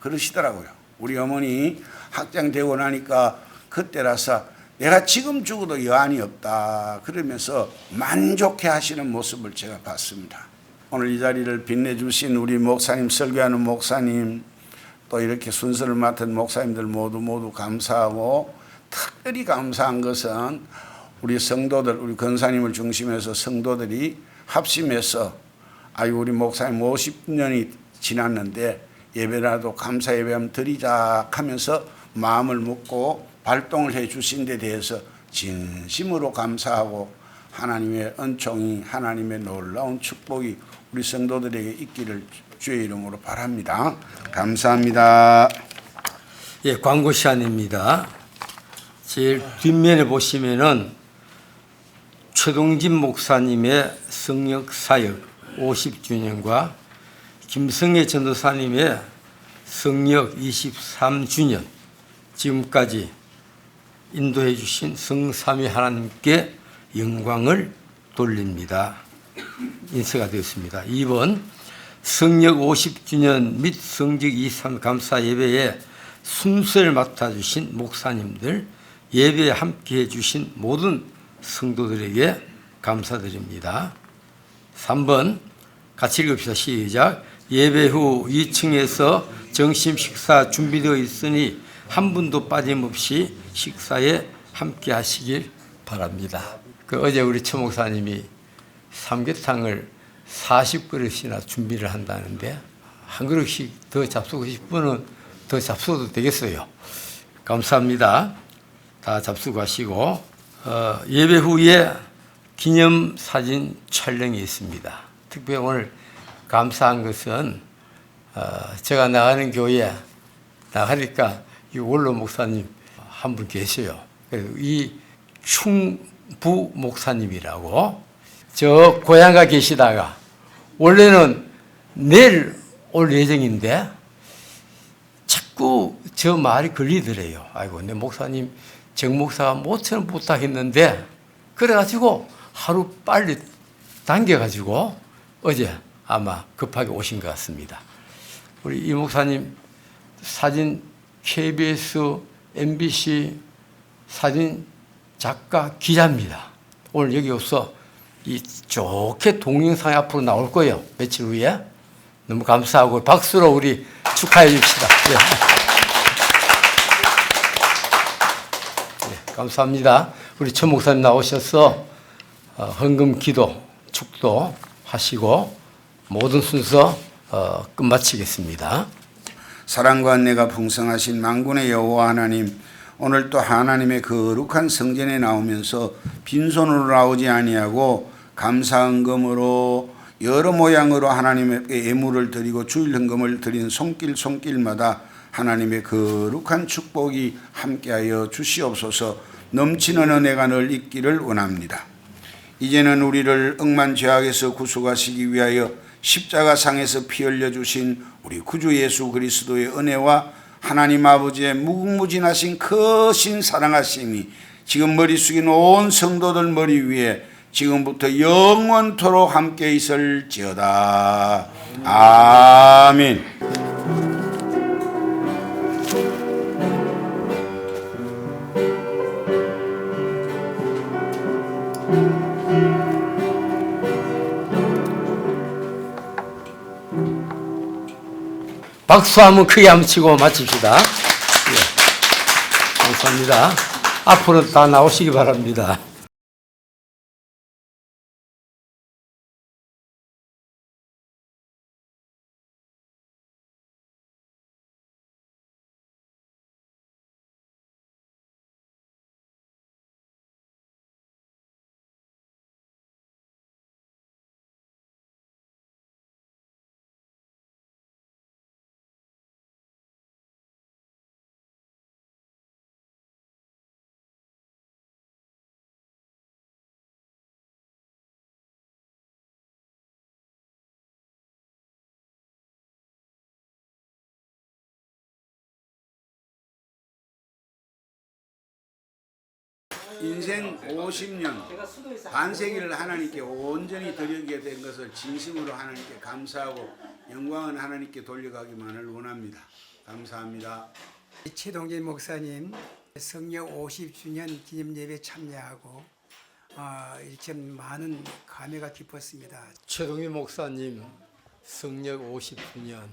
그러시더라고요. 우리 어머니 확장되고 나니까 그때라서 내가 지금 죽어도 여한이 없다 그러면서 만족해 하시는 모습을 제가 봤습니다. 오늘 이 자리를 빛내주신 우리 목사님, 설교하는 목사님, 또 이렇게 순서를 맡은 목사님들 모두 감사하고, 특별히 감사한 것은 우리 성도들, 우리 권사님을 중심해서 성도들이 합심해서 아유 우리 목사님 50년이 지났는데 예배라도 감사 예배 한번 드리자 하면서 마음을 먹고 발동을 해 주신 데 대해서 진심으로 감사하고, 하나님의 은총이, 하나님의 놀라운 축복이 우리 성도들에게 있기를 주의 이름으로 바랍니다. 감사합니다. 예, 광고 시간입니다. 제일 뒷면에 보시면은 최동진 목사님의 성역 사역 50주년과 김성애 전도사님의 성역 23주년, 지금까지 인도해 주신 성삼위 하나님께 영광을 돌립니다. 인쇄가 되었습니다. 2번 성역 50주년 및 성직 23 감사 예배에 순서를 맡아주신 목사님들, 예배에 함께해 주신 모든 성도들에게 감사드립니다. 3번 같이 읽읍시다. 시작. 예배 후 2층에서 점심 식사 준비되어 있으니 한 분도 빠짐없이 식사에 함께 하시길 바랍니다. 어제 우리 최 목사님이 삼계탕을 40그릇이나 준비를 한다는데 한 그릇씩 더 잡수고 싶으면 더 잡수도 되겠어요. 감사합니다. 다 잡수고 하시고, 예배 후에 기념사진 촬영이 있습니다. 특별히 오늘 감사한 것은 제가 나가는 교회에 나가니까 이 원로 목사님 한 분 계세요. 그래서 이 충부 목사님이라고 저 고향가 계시다가 원래는 내일 올 예정인데 자꾸 저 말이 걸리더래요. 아이고 내 목사님 정 목사가 모처럼 부탁했는데 그래가지고 하루 빨리 당겨가지고 어제 아마 급하게 오신 것 같습니다. 우리 이 목사님 사진 KBS, MBC 사진 작가 기자입니다. 오늘 여기 와서 이 좋게 동영상 앞으로 나올 거예요. 며칠 후에. 너무 감사하고 박수로 우리 축하해 줍시다. 네, 감사합니다. 우리 최 목사님 나오셔서 헌금 기도, 축도 하시고 모든 순서 끝마치겠습니다. 사랑과 은혜가 풍성하신 만군의 여호와 하나님, 오늘 또 하나님의 거룩한 성전에 나오면서 빈손으로 나오지 아니하고 감사헌금으로 여러 모양으로 하나님께 예물을 드리고 주일 헌금을 드린 손길마다 하나님의 거룩한 축복이 함께하여 주시옵소서. 넘치는 은혜가 늘 있기를 원합니다. 이제는 우리를 억만죄악에서 구속하시기 위하여 십자가상에서 피 흘려주신 우리 구주 예수 그리스도의 은혜와 하나님 아버지의 무궁무진하신 크신 사랑하심이 지금 머리 숙인 온 성도들 머리 위에 지금부터 영원토록 함께 있을지어다. 아멘. 박수 한번 크게 한번 치고 마칩시다. 예. 감사합니다. 앞으로 다 나오시기 바랍니다. 인생 50년 반세기를 하나님께 온전히 드리게 된 것을 진심으로 하나님께 감사하고 영광은 하나님께 돌려가기만을 원합니다. 감사합니다. 최동진 목사님 성역 50주년 기념 예배 참여하고 이렇게 많은 감회가 깊었습니다. 최동희 목사님 성역 50주년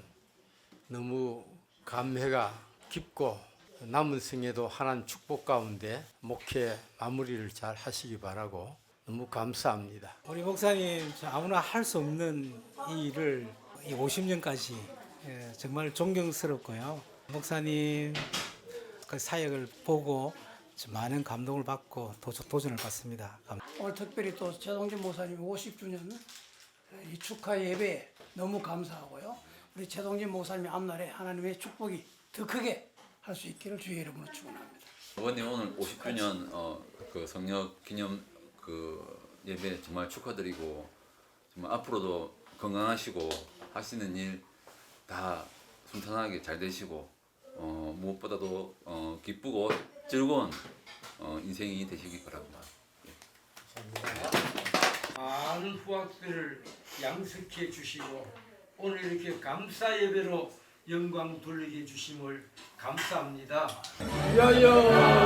너무 감회가 깊고 남은 생에도 하나님 축복 가운데 목회 마무리를 잘 하시기 바라고 너무 감사합니다. 우리 목사님 아무나 할 수 없는 이 일을 이 50년까지 정말 존경스럽고요. 목사님 그 사역을 보고 많은 감동을 받고 도전을 받습니다. 오늘 특별히 또 최동진 목사님 50주년 이 축하 예배 너무 감사하고요. 우리 최동진 목사님 앞날에 하나님의 축복이 더 크게 할 수 있기를 주의 이름으로 축원합니다. 의원님 오늘 50주년 그 성역 기념 그 예배 정말 축하드리고 정말 앞으로도 건강하시고 하시는 일 다 순탄하게 잘 되시고 무엇보다도 기쁘고 즐거운 인생이 되시기 바랍니다. 많은 후학들을 양식해 주시고 오늘 이렇게 감사 예배로 영광 돌리게 해주심을 감사합니다. 위하여